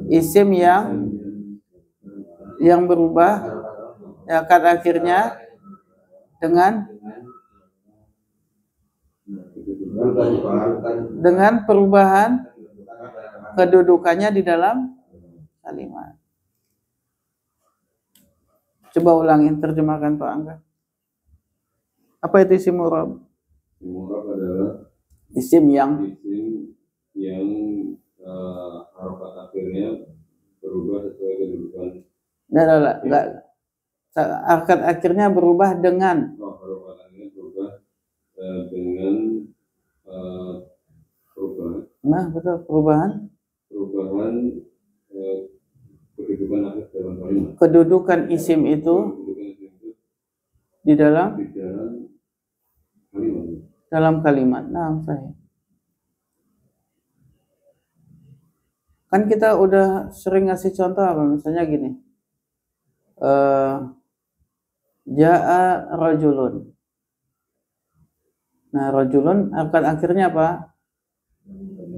isim yang berubah ya kata akhirnya dengan perubahan kedudukannya di dalam kalimat. Coba ulangin, terjemahkan Pak Angga. Apa itu isim mu'rab? Isim mu'rab adalah isim yang harokat akhirnya berubah sesuai kedudukan. Enggak. Harokat akhirnya berubah dengan. Harokat akhirnya berubah dengan perubahan. Nah, betul, perubahan kedudukan akhir dalam kalimat. Kedudukan isim itu di dalam kalimat. Nah, sahih. Kan kita udah sering ngasih contoh apa, misalnya gini. Ja'a rajulun. Nah, rajulun akhirnya apa?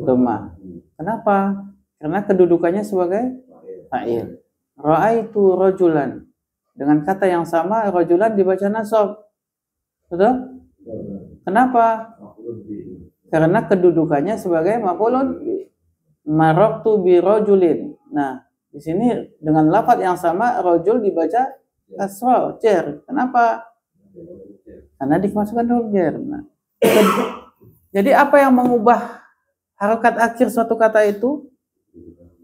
Dhamma. Kenapa? Karena kedudukannya sebagai fa'il. Ra'aitu rajulan. Dengan kata yang sama, rajulan dibaca nasab. Betul? Kenapa? Karena kedudukannya sebagai maf'ulun. marartu bi rajulin. Nah, di sini dengan lafaz yang sama rajul dibaca kasrah, jar. Kenapa? Karena dimasukkan huruf jar. Nah, jadi apa yang mengubah harokat akhir suatu kata itu?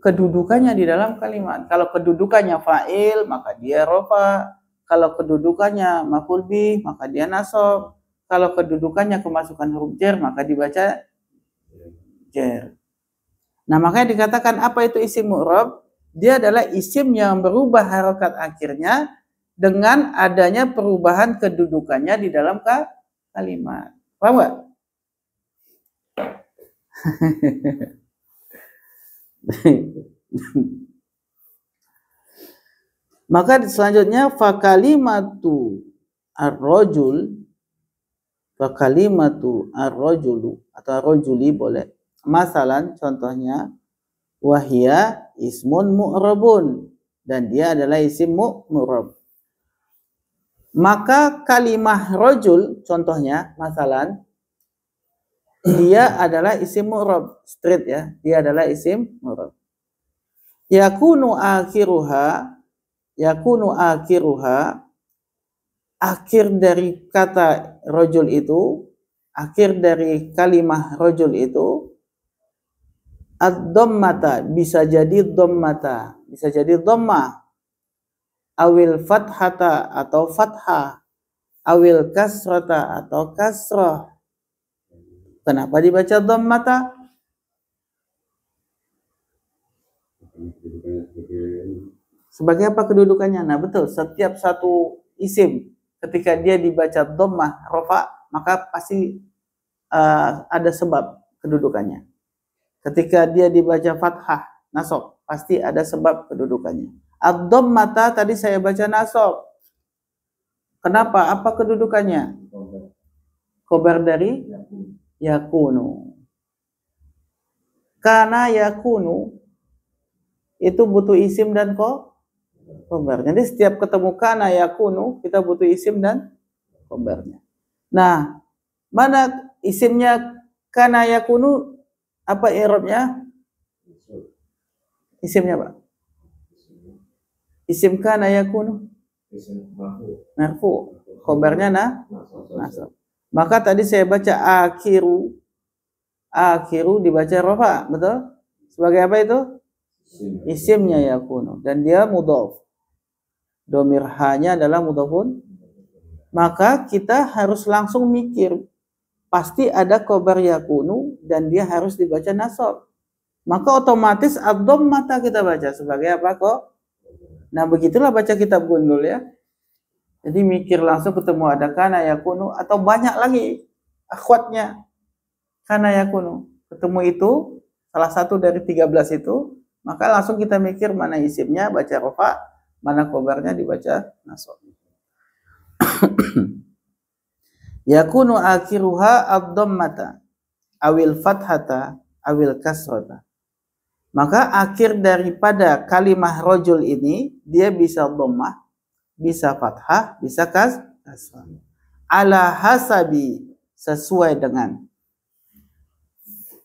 Kedudukannya di dalam kalimat. Kalau kedudukannya fa'il, maka dia rofa. Kalau kedudukannya maf'ul bih, maka dia nasab. Kalau kedudukannya kemasukan huruf jar, maka dibaca jar. Nah, makanya dikatakan apa itu isim mu'rab? Dia adalah isim yang berubah harokat akhirnya dengan adanya perubahan kedudukannya di dalam kalimat. Paham nggak? Maka selanjutnya fakalimatu ar-rajul, fakalimatu ar-rajulu atau ar-rajuli boleh. Masalan contohnya wahia ismun mu'rabun, dan dia adalah isim mu'rab. Maka kalimah rajul contohnya masalan dia adalah isim mu'rab, straight ya. Dia adalah isim mu'rab. Yakunu akhiruha, akhir dari kata rajul itu, akhir dari kalimah rajul itu ad-dhammata, bisa jadi dhammata, bisa jadi dhammah, awil fathata atau fathah, awil kasrata atau kasrah. Kenapa dibaca dhammata? Sebagai apa kedudukannya? Nah, betul. Setiap satu isim ketika dia dibaca dhammah rafa, maka pasti ada sebab kedudukannya. Ketika dia dibaca fathah nasab, pasti ada sebab kedudukannya. Ad-dhammata tadi saya baca nasab. Kenapa? Apa kedudukannya? Khobar dari yakunu. Karena yakunu itu butuh isim dan khobar. Jadi setiap ketemu kana yakunu kita butuh isim dan khobarnya. Nah, mana isimnya kana yakunu, apa i'rabnya? Isimnya, Pak. Isim kana yakunu marfu, khobarnya nasab. Maka tadi saya baca akhiru dibaca rafa, betul? Sebagai apa itu? Isimnya yakunu, dan dia mudhaf. Dhamir ha-nya adalah mudhafun. Maka kita harus langsung mikir, pasti ada khobar yakunu dan dia harus dibaca nasab. Maka otomatis ad-dhammata kita baca sebagai apa kok? Nah, begitulah baca kitab Gundul ya. Jadi mikir langsung ketemu ada kana yakunu atau banyak lagi akhwatnya kana yakunu. Ketemu itu salah satu dari 13 itu, maka langsung kita mikir mana isimnya baca rafa, mana khobarnya dibaca nasab. Yakunu akhiruha ad-dhammata awil fathata awil kasrata. Maka akhir daripada kalimah rajul ini dia bisa dhammah, bisa fathah, bisa kasrah. Ala hasabi, sesuai dengan.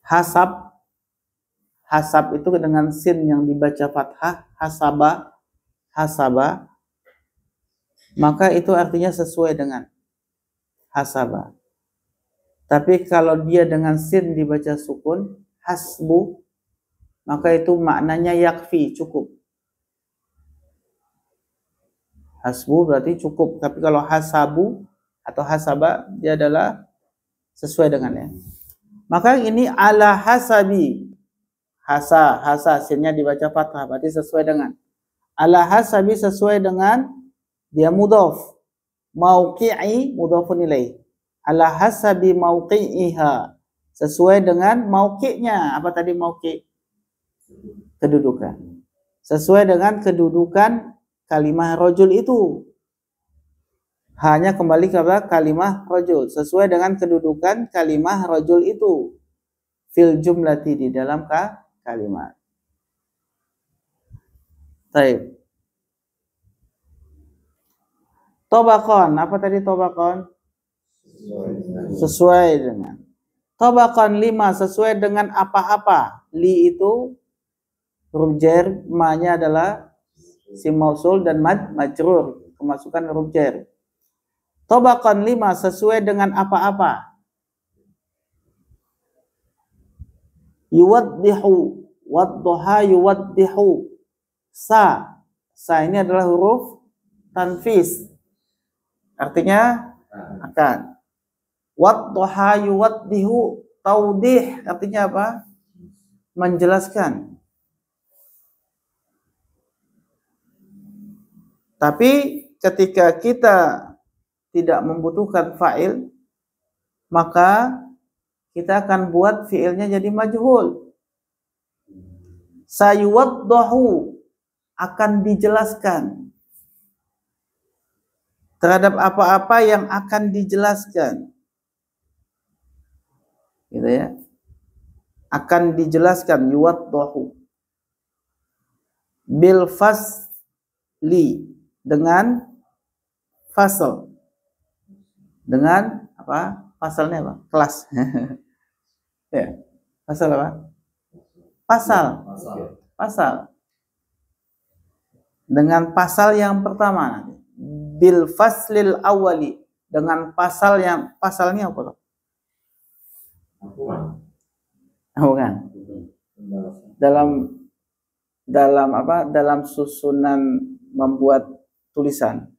Hasab itu dengan sin yang dibaca fathah, hasaba. Maka itu artinya sesuai dengan hasaba. Tapi kalau dia dengan sin dibaca sukun, hasbu, maka itu maknanya yakfi, cukup. Hasbu berarti cukup. Tapi kalau hasabu atau hasaba, dia adalah sesuai dengannya. Maka ini ala hasabi. Hasa, sinnya dibaca fathah, berarti sesuai dengan. Ala hasabi sesuai dengan, dia mudhaf. Mauqi'i mudhafun ilaih. Ala hasabi mauqi'iha. Sesuai dengan mauqi'nya. Apa tadi mauqi'? Kedudukan. Sesuai dengan kedudukan kalimah rajul itu. Hanya kembali kepada kalimah rajul. Sesuai dengan kedudukan kalimah rajul itu. Fil jumlati, di dalam kalimat. Baik. Tobakon. Apa tadi tobakon? Sesuai dengan. Tabaqan 5 sesuai dengan apa-apa. Li itu huruf jar, ma-nya adalah isim mausul dan majrur, kemasukan huruf jar. Tabaqan 5 sesuai dengan apa-apa. Yuwaddihu, wadduha yuwaddihu. Sa ini adalah huruf tanfis. Artinya akan. Wadduha yuwaddihu, taudih artinya apa? Menjelaskan. Tapi ketika kita tidak membutuhkan fa'il, maka kita akan buat fi'ilnya jadi majhul. Sayuwaddahu, akan dijelaskan. Terhadap apa-apa yang akan dijelaskan. Gitu ya. Akan dijelaskan, yuwaddahu. Bil fasli, dengan fasal. Dengan apa? Pasalnya apa? Kelas. Ya. Pasal apa? Pasal. Dengan pasal yang pertama. Bil faslil awali, dengan pasalnya apa? Bukan. Dalam susunan membuat tulisan.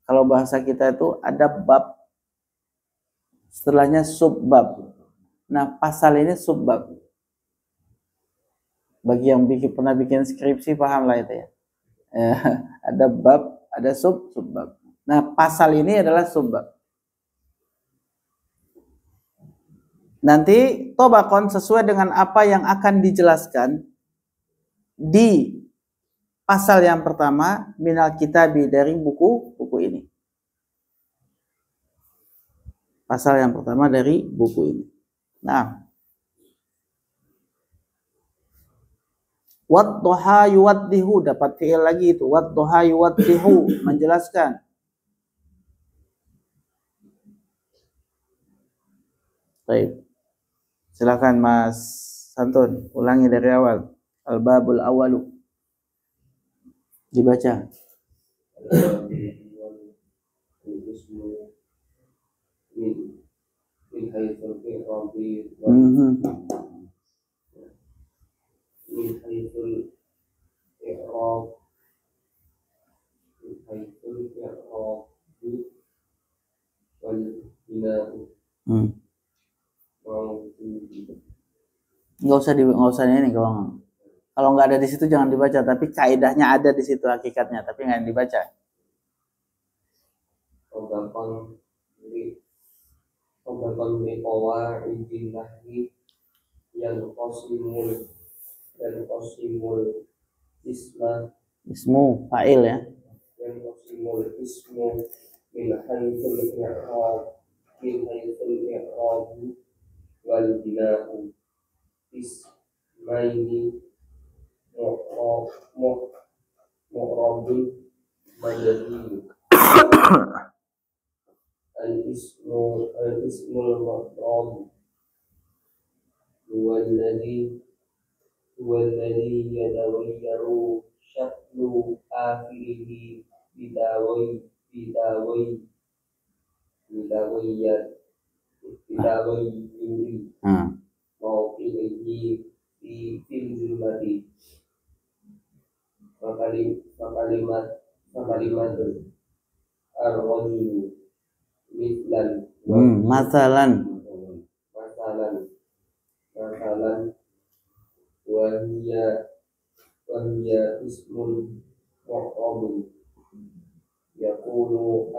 Kalau bahasa kita itu ada bab, setelahnya subbab. Nah, pasal ini subbab. Bagi yang pernah bikin skripsi paham lah itu ya. Ada bab, ada subbab. Nah, pasal ini adalah subbab. Nanti tobakon sesuai dengan apa yang akan dijelaskan di pasal yang pertama minal kitabi, dari buku ini. Pasal yang pertama dari buku ini. Nah, wadduha yuwaddihu, dapat fi'il lagi itu. Wadduha yuwaddihu, menjelaskan. Baik. Silakan Mas Santun, ulangi dari awal. Al-babul awalu. Dibaca. Nggak usah ini, kalau nggak ada di situ jangan dibaca, tapi kaidahnya ada di situ hakikatnya, tapi nggak dibaca. Obatkan biqawa idinahi yang qasimul ismu fa'il ya. Yang qasimul ismu min haythul i'rab wal bina'u ismaini mu'rabun madani al-ismul mu'rab huwallazi yatawayyaru syaklu akhirihi bidawayyi mawqi'ihi fil jumlati fakalimat ar-rajulu masalan wahya ismun mu'rabun yakunu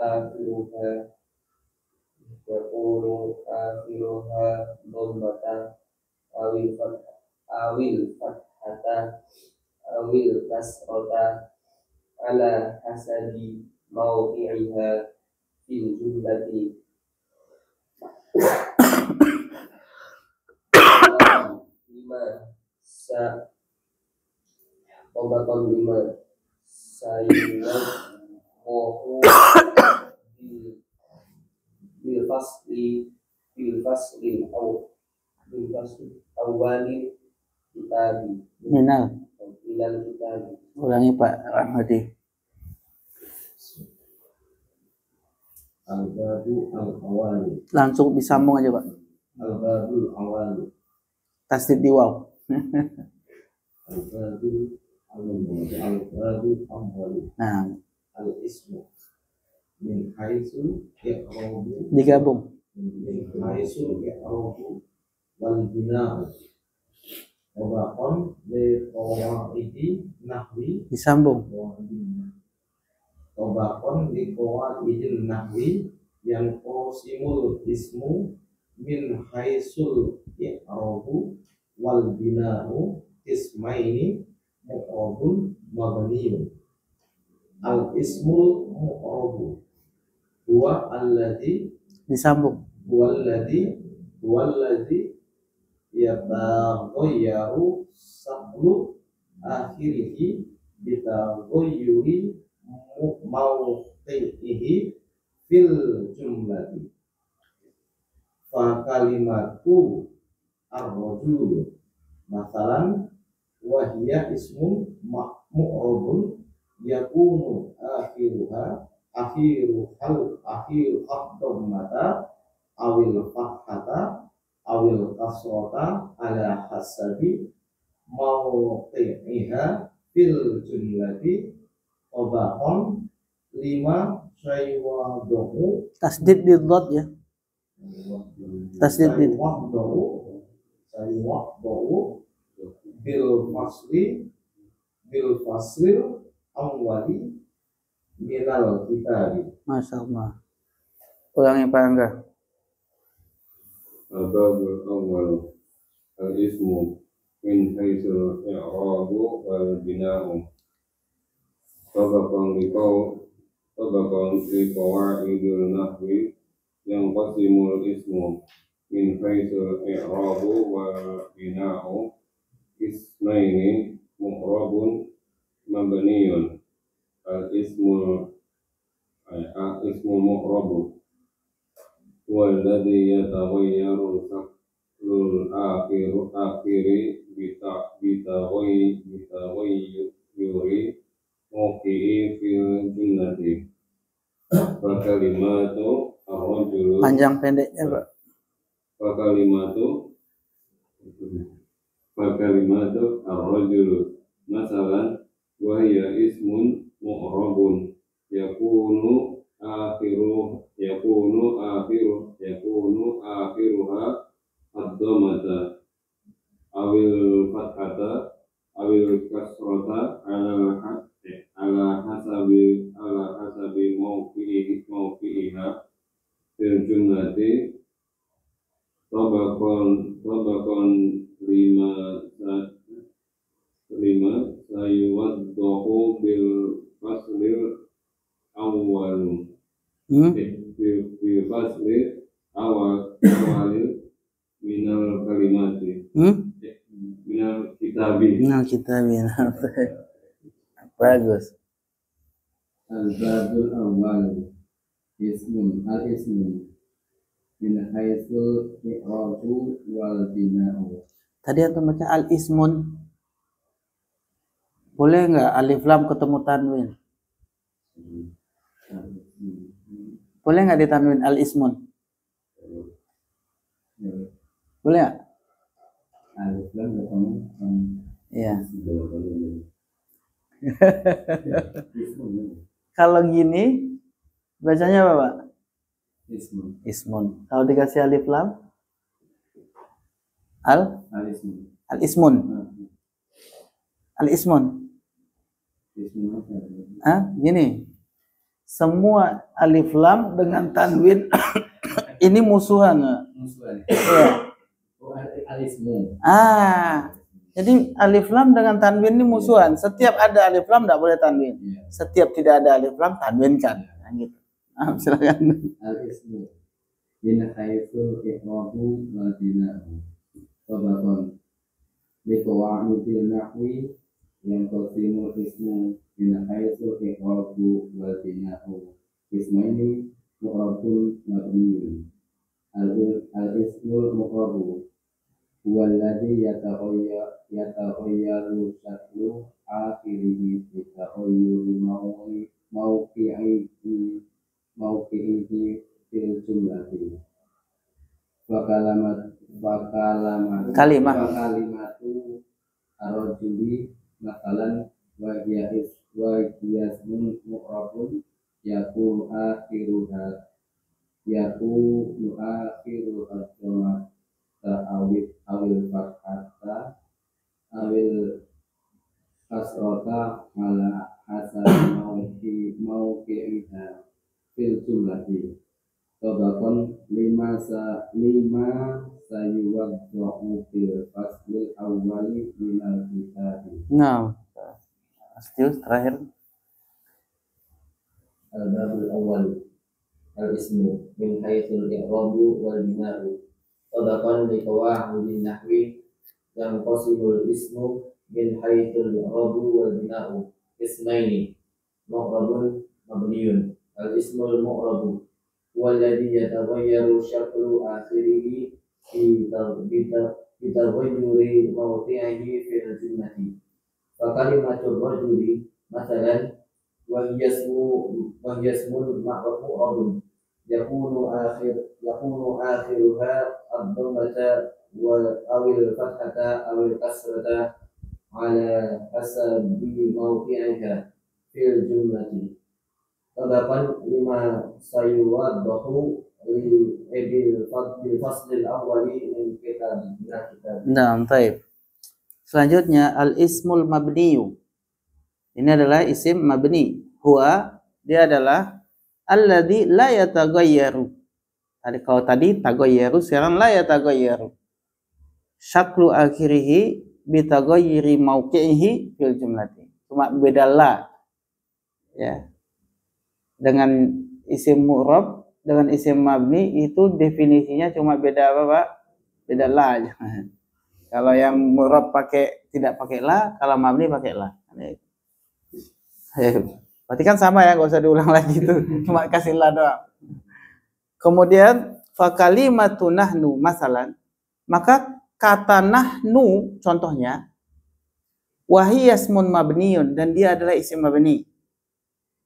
akhiruha dhammatan awil fathata awil kasrata ala hasabi mawqi'iha fil jumlati lima sayyidat wahu bil fasli Bilfasul awali kitabi Minal. ilal kitabi. Ulangi Pak Rahmadi. Al-babu al-awali. Langsung disambung aja Pak. Al-babul awali. Tasdid di waw. Al-babul awali. Al-babul awali. Nah, Al-ismu min haitsu i'rabu digabung. min haitsu i'rabu wal bina'u wabaqan li qawaidi nahwi Disambung. wabaqan li qawaidi nahwi yang qasimul ismu min haitsu i'rabu wal bina'u ismaini mu'rabun mabniyun al-ismul mu'rabu huwa alladhi Disambung. huwallazi yataghayyaru sablu akhirihi bitaghayyuri mawqi'ihi fil jumlati fa kalimatu ar-rajul masalan wa hiya ismun mu'rabun yakunu akhiru dhammata awil fathata awil kasrata ala hasabi mawqi'iha fil jumlati tabaqan lima saywaduhu Tasdid di dhad ya. Tasdid di saywaduhu bil faslil awwali minal kitabi. Masya Allah. Ulangi Pak Angga. Al-babul awal al-ismu min haitsul i'rabu wal bina'u tabaqan li qawaidil nahwi yang qasimul ismu min haitsul i'rabu wal bina'u ismaini mu'rabun mabniyun al-ismul mu'rabu والذي يتغير شكل الآخر بتغير موقعه في الجملة فكلمات الرجل Panjang pendeknya Pak. فكلمات الرجل مثلا وهي اسم معرب yakunu akhiruha ad-dhammata awil fathata awil kasrata ala hasabi mawqi'iha fil jumlati tabaqan lima sayuwaddahu bil faslil awal bil faslil awalil minal kalimati minal kitabi. Bagus. Al-babul awal al-ismu min haitsul i'rabu wal bina'u. Tadi antum baca al-ismun. Boleh nggak alif lam ketemu tanwin? Boleh nggak ditanwin al-ismun? Boleh nggak? Alif lam ketemu Iya. Kalau gini bacanya apa Pak? Ismun. Kalau dikasih alif lam al-ismun. Al-ismun. Gini. Semua alif lam dengan tanwin ini musuhan. Iya. Al-ismu. Jadi alif lam dengan tanwin ini musuhan. Setiap ada alif lam tidak boleh tanwin. Setiap tidak ada alif lam tanwinkan. Gitu. Silakan. Al-ismu min haitsul i'rabu wal bina'u tabaqan li qawaidil nahwi yang qasimul ismu min haitsul i'rabu wal bina'u ismaini mu'rabun mabniyun al-ismul mu'rabu Walladzi yataghayyaru syaklu akhirihi bitaghayyuri mauqi'ihi fil jumlati. Kalimatu ar-rajuli matalan wa hiyasmun mu'rabun yakunu akhiruha dhamma awil fathata awil kasrata ala hasabi mauqi'iha fil jumlati. Tabaqan lima sayuwaddu fil faslil awwali minal kitabi. Nah, terakhir. Al-babul awwal al-ismu min haitsul i'rabu wal bina'u. Tabaqan li qawaidin nahwi yang qasimul ismu min haitsul i'rabu wal bina'u ismaini mu'rabun mabniyun. Al-ismul mu'rabu walladzi yataghayyaru syaklu akhirihi bitaghayyuri mawqi'ihi fil jumlati. Fa kalimatur rajuli masalan wa hiyasmun mu'rabun yakunu akhiruha ad-dhammata awil fathata awil kasrata ala hasabi mawqi'iha fil jumlati. Tadapan lima sayuwaddahu bil faslil awwali min kitab. Nah, baik. Selanjutnya al-ismul mabniyu. Ini adalah isim mabni. Huwa, dia adalah alladzi la yataghayyaru. Kalau tadi taghayyaru, sekarang la yataghayyaru. Syaklu akhirihi bitaghayyiri mauqi'ihi fil jumlati. Cuma beda la. Ya. Dengan isim mu'rab dengan isim mabni itu definisinya cuma beda apa, Pak? Beda la aja. Kalau yang mu'rab tidak pakai la, kalau mabni pakai la. Berarti kan sama ya, nggak usah diulang lagi itu. Cuma kasih la doang. Kemudian fa kalimatu nahnu masalan, maka kata nahnu contohnya wahiyasmun mabniyun, dan dia adalah isim mabni.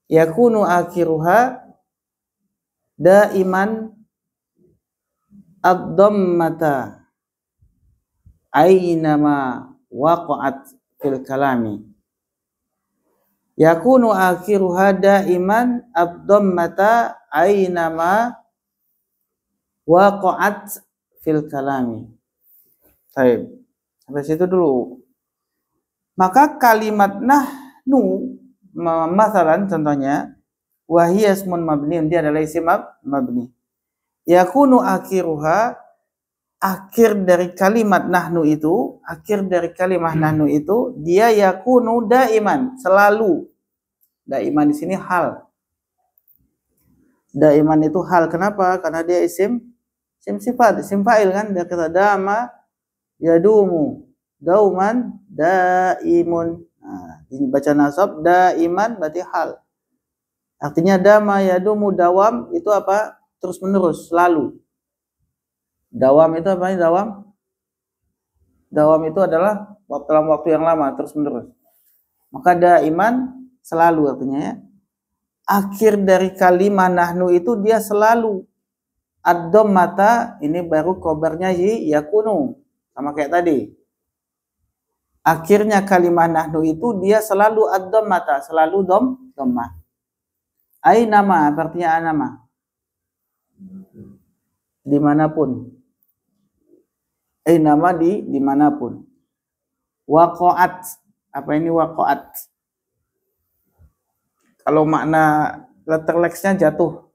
Yakunu akhiruha daiman ad-dhammata aynama waqa'at fil kalami. Yakunu akhiruha daiman ad-dhammata aynama waqa'at fil kalami. Baik. Sampai situ dulu. Maka kalimat nahnu masalan contohnya wahiyasmun mabniun, dia adalah isim mabni. Yakunu akhiruha, akhir dari kalimat nahnu itu, akhir dari kalimat nahnu itu dia yakunu daiman, selalu. Daiman di sini hal. Daiman itu hal. Kenapa? Karena dia isim sifat, isim fa'il kan. Dia kata dama yadumu dauman daimun. Nah, dibaca nasab daiman berarti hal. Artinya dama yadumu dawam itu apa? Terus menerus, selalu. Dawam itu apa? Dawam? Dawam itu adalah dalam waktu yang lama, terus menerus. Maka daiman selalu artinya ya. Akhir dari kalimat nahnu itu dia selalu. Ad-dhammata ini baru khobarnya yakunu. Sama kayak tadi. Akhirnya kalimat nahnu itu dia selalu ad-dhammata, selalu dhammah. Ainama artinya anama. Dimanapun. Ainama dimanapun. Waqa'at. Apa ini waqa'at? Kalau makna letter X-nya jatuh.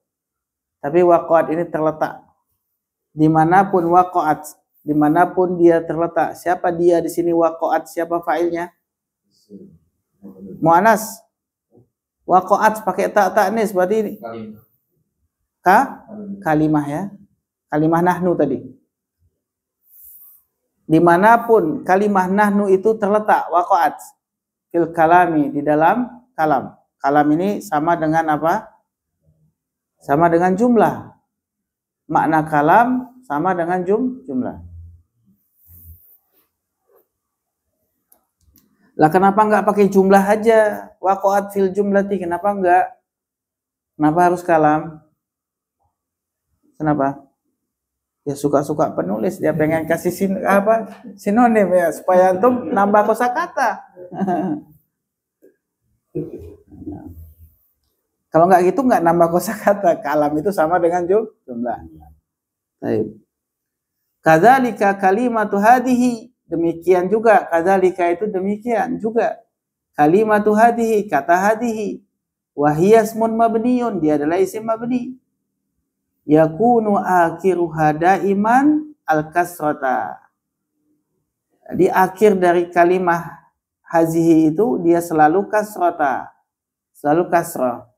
Tapi waqa'at ini terletak. Dimanapun waqa'at. Dimanapun dia terletak. Siapa dia di sini waqa'at? Siapa fa'ilnya? Mu'anas. Waqa'at pakai ta'nis berarti kalimah ya. Kalimah nahnu tadi. Dimanapun kalimah nahnu itu terletak waqa'at fil kalami, di dalam kalam. Kalam ini sama dengan apa? Sama dengan jumlah. Makna kalam sama dengan jumlah. Lah kenapa nggak pakai jumlah aja? Waqa'at fil jumlati, kenapa enggak? Kenapa harus kalam? Kenapa? Ya suka-suka penulis, dia pengen kasih sinonim ya supaya antum nambah kosakata. Kalau nggak gitu nggak nambah kosakata. Kalam itu sama dengan jumlah. Baik. Kadzalika kalimatu hadhihi, demikian juga kadzalika itu demikian juga. Kalimatu hadhihi, kata hadhihi, wa hiya ismun mabniun, dia adalah isim mabni. Yakunu akhiruha daiman al-kasrata. Di akhir dari kalimah hazihi itu dia selalu kasrata. Selalu kasrah.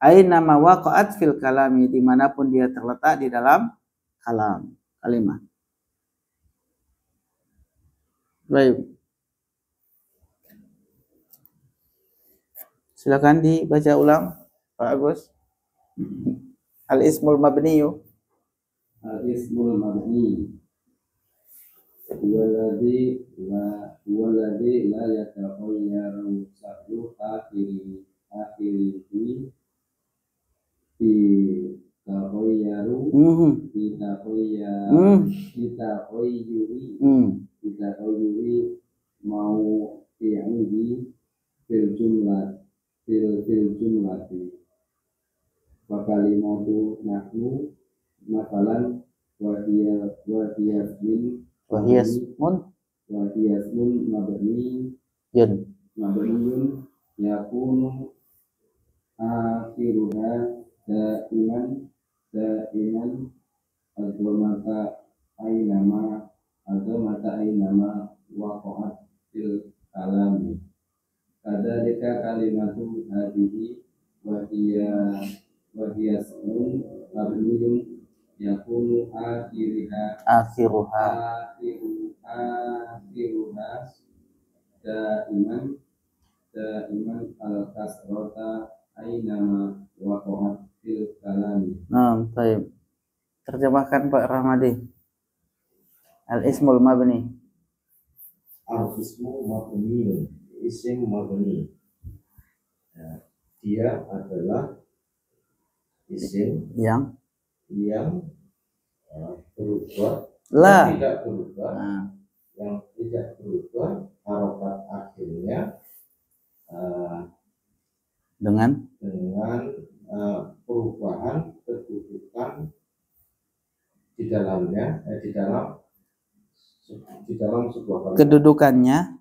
Aina ma waqa'at fil kalami, dimanapun dia terletak di dalam kalimah. Baik. Silakan dibaca ulang Pak Agus. Al-ismul mabniyu. Al-ismul mabni Walladhi la yatakhayyaru sa'lu akhirihi fi takhayyaru mau fi'lihi fil jumlati wa kalimatu nahnu masalan wahiyasmun mabniyun yakunu akhiruha daiman azamata ainama waqa'at fil kalami. Kadzalika kalimatu hadhihi wa hiyasmun mabniyun yakunu akhiruha daiman al-kasrata ainama waqa'at fil kalami. Baik. Terjemahkan Pak Rahmadi. Al-ismul mabni. Al-ismu mabni, isim mabni. Ya, dia adalah isim yang berubah, tidak berubah, yang tidak berubah harokat akhirnya dengan perubahan kedudukan di dalamnya, di dalam sebuah kalimat. Kedudukannya,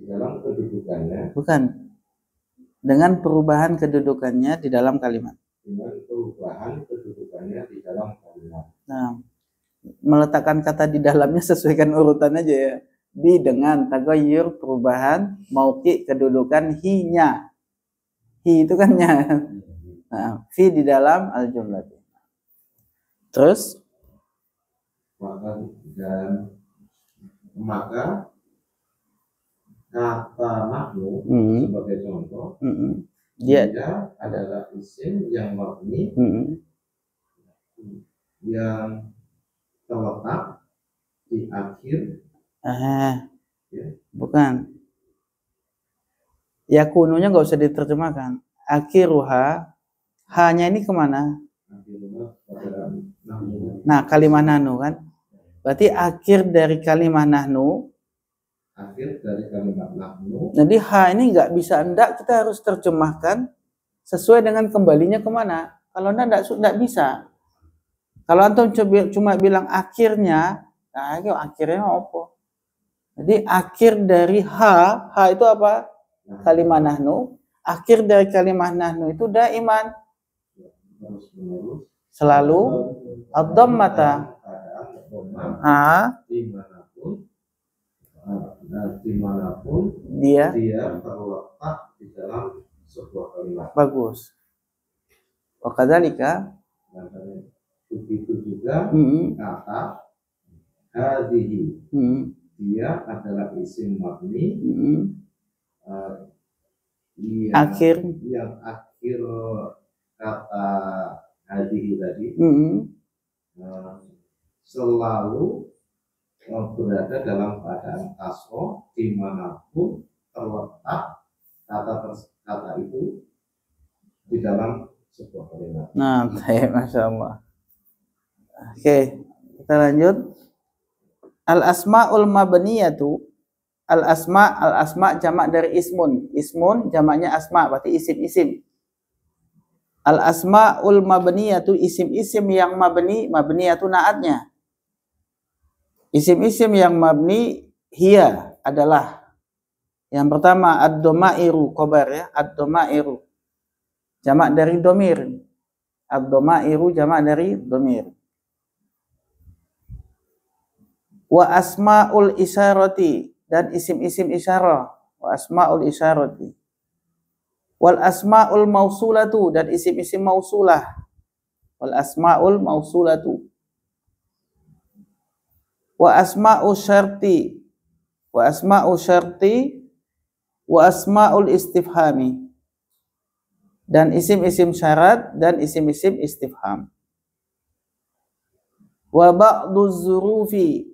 di dalam kedudukannya, bukan dengan perubahan kedudukannya di dalam kalimat. Dengan perubahan kedudukannya di dalam kalimat. Nah, meletakkan kata di dalamnya sesuaikan urutan aja ya. Di dengan tagayyur perubahan, mauqi kedudukan hi-nya. Hi itu kan nya. Nah, fi di dalam al-jumlah. Terus maka kata nahnu sebagai contoh, dia adalah isim yang mabni yang terletak di akhir. Bukan. Yakununya nggak usah diterjemahkan. Akhiruha, hanya ini kemana? Nah, kalimat nahnu kan. Berarti akhir dari kalimat nahnu. Jadi ha ini nggak bisa, kita harus terjemahkan sesuai dengan kembalinya kemana. Kalau nggak bisa. Kalau antum cuma bilang akhirnya, nah itu akhirnya apa? Jadi akhir dari ha itu apa? Kalimat nahnu. Akhir dari kalimat nahnu itu daiman, selalu ad-dhammata. Dimanapun dia terletak di dalam sebuah kalimat. Bagus. Wa kadzalika, begitu juga kata hadhihi, dia adalah isim mabni yang akhir kata hadhihi tadi selalu berada dalam keadaan kasroh dimanapun terletak kata itu di dalam sebuah kalimat. Nah, masya Allah. Oke, kita lanjut. Al-asma'ul mabniyatu. Al-asma jamak dari ismun. Ismun jamaknya asma, berarti isim-isim. Al-asma'ul mabniyatu, isim-isim yang mabniyatu naatnya. Isim-isim yang mabni hiya adalah yang pertama ad-domairu, khobar ya, ad-domairu. Jamak dari domir. Ad-domairu jamak dari domir. Wa asma'ul isyarati, dan isim-isim isyarah. Wa asma'ul isyarati. Wal asma'ul mausulatu, dan isim-isim mausulah. Wal asma'ul mausulatu. Wa asma'ul syarti. Wa asma'ul syarti. Wa asma'ul istifhami. Dan isim-isim syarat dan isim-isim istifham. Wa ba'du zurufi.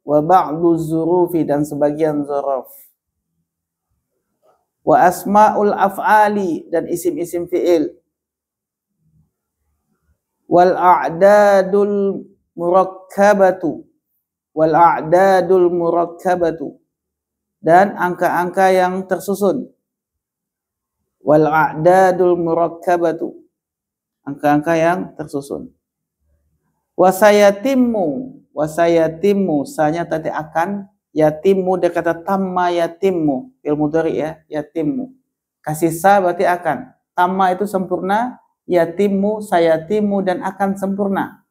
Wa ba'du zurufi, dan sebagian zuruf. Wa asma'ul af'ali, dan isim-isim fi'il. Wal a'dadul murakkabatu. Wal a'dadul murakkabatu, dan angka-angka yang tersusun. Wal a'dadul murakkabatu, angka-angka yang tersusun. Wasayatimmu, sanya tadi akan, yatimmu dia kata tamma yatimmu, fil mudhari ya, yatimmu. Kasih sa berarti akan. Tamma itu sempurna, yatimmu, sayatimmu, dan akan sempurna.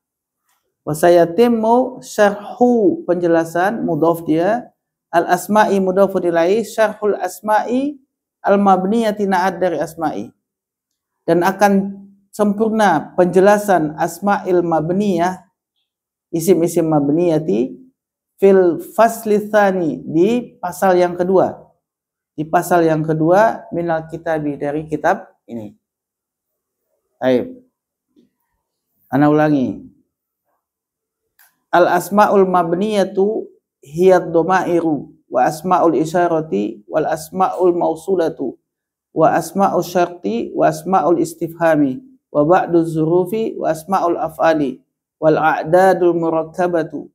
Wasayatimmu syarhu, penjelasan, mudhaf dia, al-asma'i mudhafun ilaihi, syarhul asma'i al-mabniyati na'at dari asma'i. Dan akan sempurna penjelasan asma'il mabniyah, isim-isim mabniyati, fil fasli tsani, di pasal yang kedua. Di pasal yang kedua minal kitabi, dari kitab ini. Baik. Ana ulangi. Al asma'ul mabniyatu hiyad domairu wa asma'ul isyarati wal asma'ul mausulatu wa asma'ul syarti wa asma'ul istifhami wa ba'du zurufi wa asma'ul af'ali wal a'dadul murakkabatu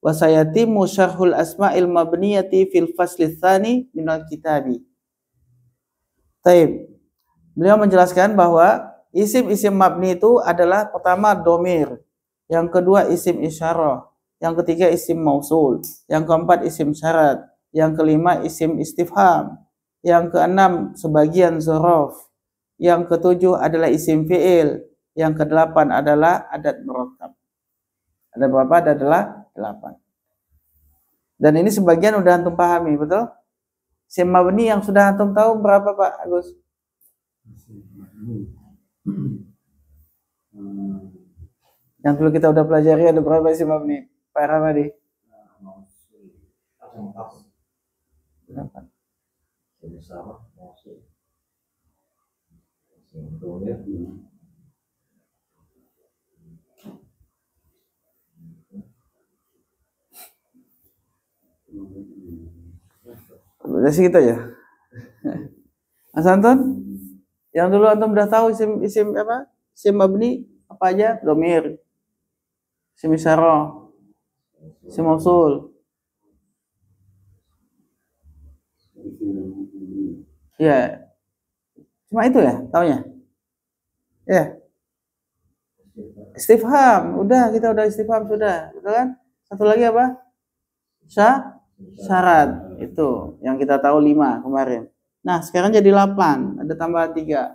wa sayatimu syarhul asma'il mabniyati fil fasli tsani minal kitabi. Taib. Beliau menjelaskan bahwa isim-isim mabni itu adalah pertama domir, yang kedua isim isyarah, yang ketiga isim mausul, yang keempat isim syarat, yang kelima isim istifham, yang keenam sebagian zorof, yang ketujuh adalah isim fi'il, yang kedelapan adalah adat murakkab. Ada berapa? Ada 8. Dan ini sebagian udah antum pahami, betul? Isim mabni yang sudah antum tahu berapa Pak Agus? Yang dulu kita udah pelajari ada berapa isim mabni? Pak Ramadi? 8. Udah segitu aja. Mas Anton, yang dulu antum udah tahu isim apa? Isim mabni apa aja? Domir, isim isyarah, isim mausul. Ya, cuma itu ya, taunya. Ya. Istifham, udah kita udah istifham sudah, betul kan? Satu lagi apa? Syarat, itu yang kita tahu 5 kemarin. Nah, sekarang jadi 8, ada tambahan 3.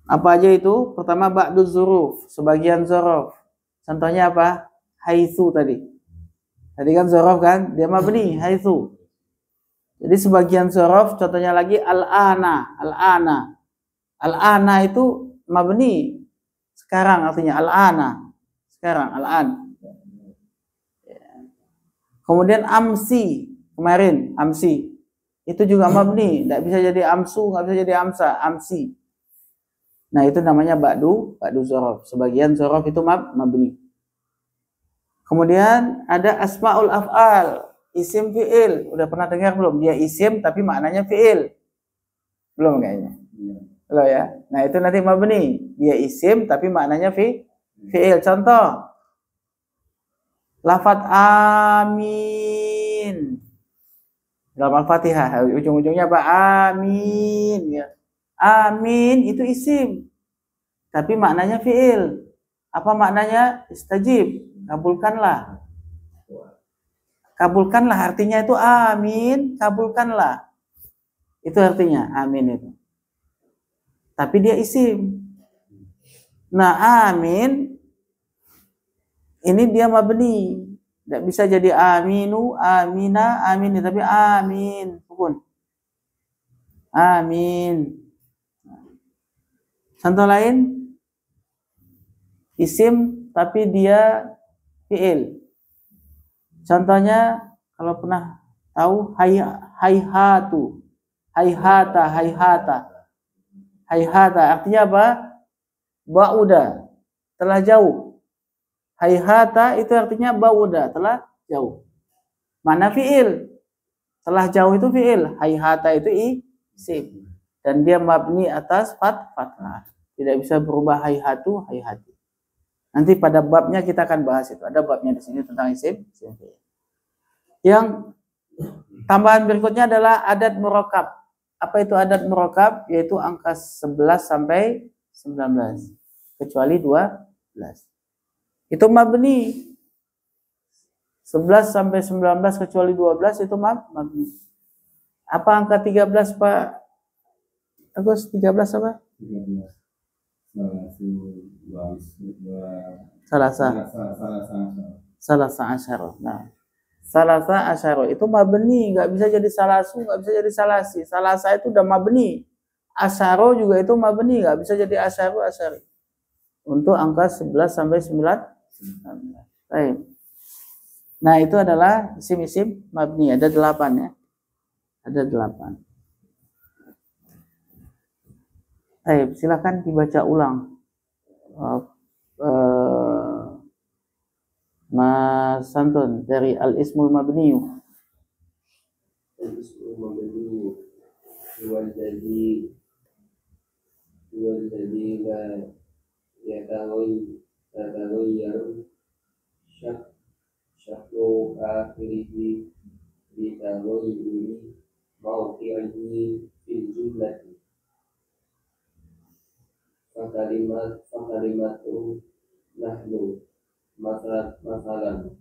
Apa aja itu? Pertama ba'du zuruf, sebagian zorof. Contohnya apa? Haitsu tadi. Tadi kan zorof kan? Dia mabni, haitsu. Jadi sebagian zorof, contohnya lagi al-ana. Al-ana itu mabni. Sekarang artinya al-ana. Sekarang al-an. Kemudian amsi, kemarin amsi. Itu juga mabni, tidak bisa jadi amsu, nggak bisa jadi amsa, amsi. Nah, itu namanya ba'du zorof. Sebagian zorof itu mabni. Kemudian ada asma'ul af'al. isim fi'il. Udah pernah dengar belum? Dia isim tapi maknanya fi'il. Belum kayaknya. Belum ya. Nah, itu nanti mabni. Dia isim tapi maknanya fi'il. Contoh. Lafaz amin. Dalam Al-Fatihah, ujung-ujungnya apa? Amin. Ya. Amin itu isim. Tapi maknanya fi'il. Apa maknanya? Istajib. Kabulkanlah. Kabulkanlah artinya itu amin. Kabulkanlah. Itu artinya amin itu. Tapi dia isim. Nah, amin ini dia mabni. Tidak bisa jadi aminu, amina, amin, tapi amin. Sukun. Amin. Contoh lain, isim tapi dia fi'il. Contohnya kalau pernah tahu hayhatu, hayhata. Hayhata artinya apa? Ba'uda, telah jauh. Hayhata itu artinya ba'uda, telah jauh. Mana fi'il? Telah jauh itu fi'il. Hayhata itu isim. Dan dia mabni atas fathah. Tidak bisa berubah hayhatu, hayhati. Nanti pada babnya kita akan bahas itu. Ada babnya di sini tentang isim. Yang tambahan berikutnya adalah adat murakkab. Apa itu adat murakkab? Yaitu angka 11 sampai 19. Kecuali 12. Itu mabni. 11 sampai 19 kecuali 12 itu mabni. Apa angka 13, Pak Agus? 13 apa? 13. Salasa asyara. Nah, salasa asyara itu mabni, nggak bisa jadi salasu, nggak bisa jadi salasi. Salasa itu udah mabni. Asyara juga itu mabni, nggak bisa jadi asyaru, asyari. Untuk angka 11 sampai 19. Baik. Nah, itu adalah isim-isim mabni. Ada 8 ya. Ada 8. Baik, silakan dibaca ulang. Mas Santun dari al-ismul mabni. Al-ismul mabni wal ladzi la yataghayyar syaklu akhirihi bitaghayyuri mawqi'ihi fil jumlati fakalimatu nahnu masalan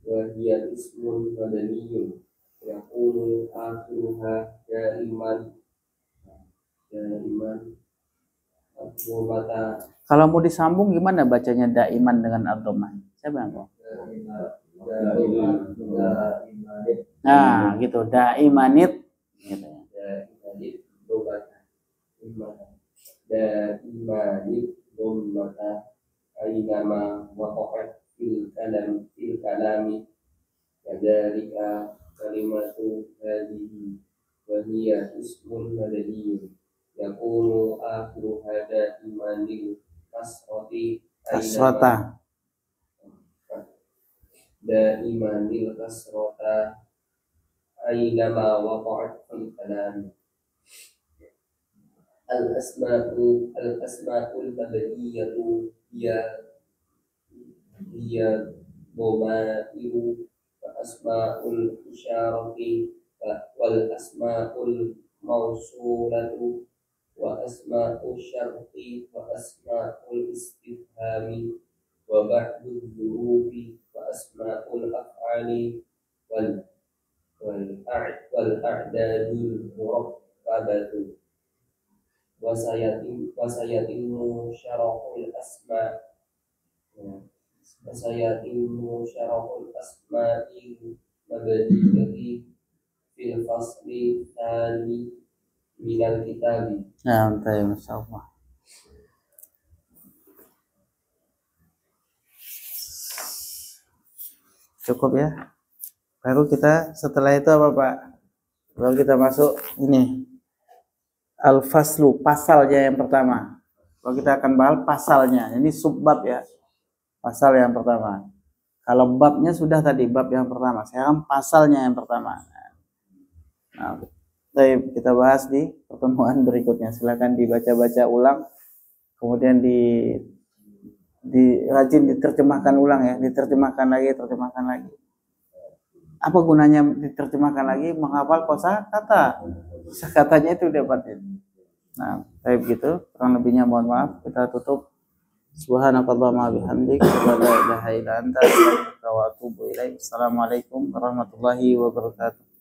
wa hiya ismun madaniyun yaqulu akhiruha daiman mata. Kalau mau disambung gimana bacanya daiman dengan ad-dhammah? Siapa yang tahu? Nah, gitu. Daimanit gitu ya. Daimanit dhammata aynama waqa'at fil kalami kadzalika kalimatu hadhihi wa hiya ismun madaniyyun yakunu akhiru hada imanil kasrota imanil kasrota aynama waqa'at fil kalami al-asma'ul mabniyatu hiya dhamairu wa asma'ul isyarati wal asma'ul mausulatu wa asma'ul syarti wa asma'ul istifhami wa ba'du dhurufi wa asma'ul af'ali wal a'dadul murakkabatu wasayatimu syarahul asma il mabadiyati fil fasli tali minal kitabi. Ya, Masya Allah. Cukup ya. Baru kita setelah itu apa Pak? Baru kita masuk ini al-faslu, pasalnya yang pertama. Kalau kita akan bahas pasalnya, ini subbab ya. Pasal yang pertama. Kalau babnya sudah tadi, bab yang pertama. Sekarang pasalnya yang pertama. Nah, kita bahas di pertemuan berikutnya. Silakan dibaca-baca ulang, kemudian rajin diterjemahkan ulang ya, diterjemahkan lagi. Apa gunanya diterjemahkan lagi? Menghafal kosakata. Kosakatanya itu dapat. Nah, kayak begitu. Kurang lebihnya mohon maaf. Kita tutup. Subhanakallahumma bihamdik, la ilaha illa anta, astaghfiruka wa atubu ilaik. Assalamualaikum warahmatullahi wabarakatuh.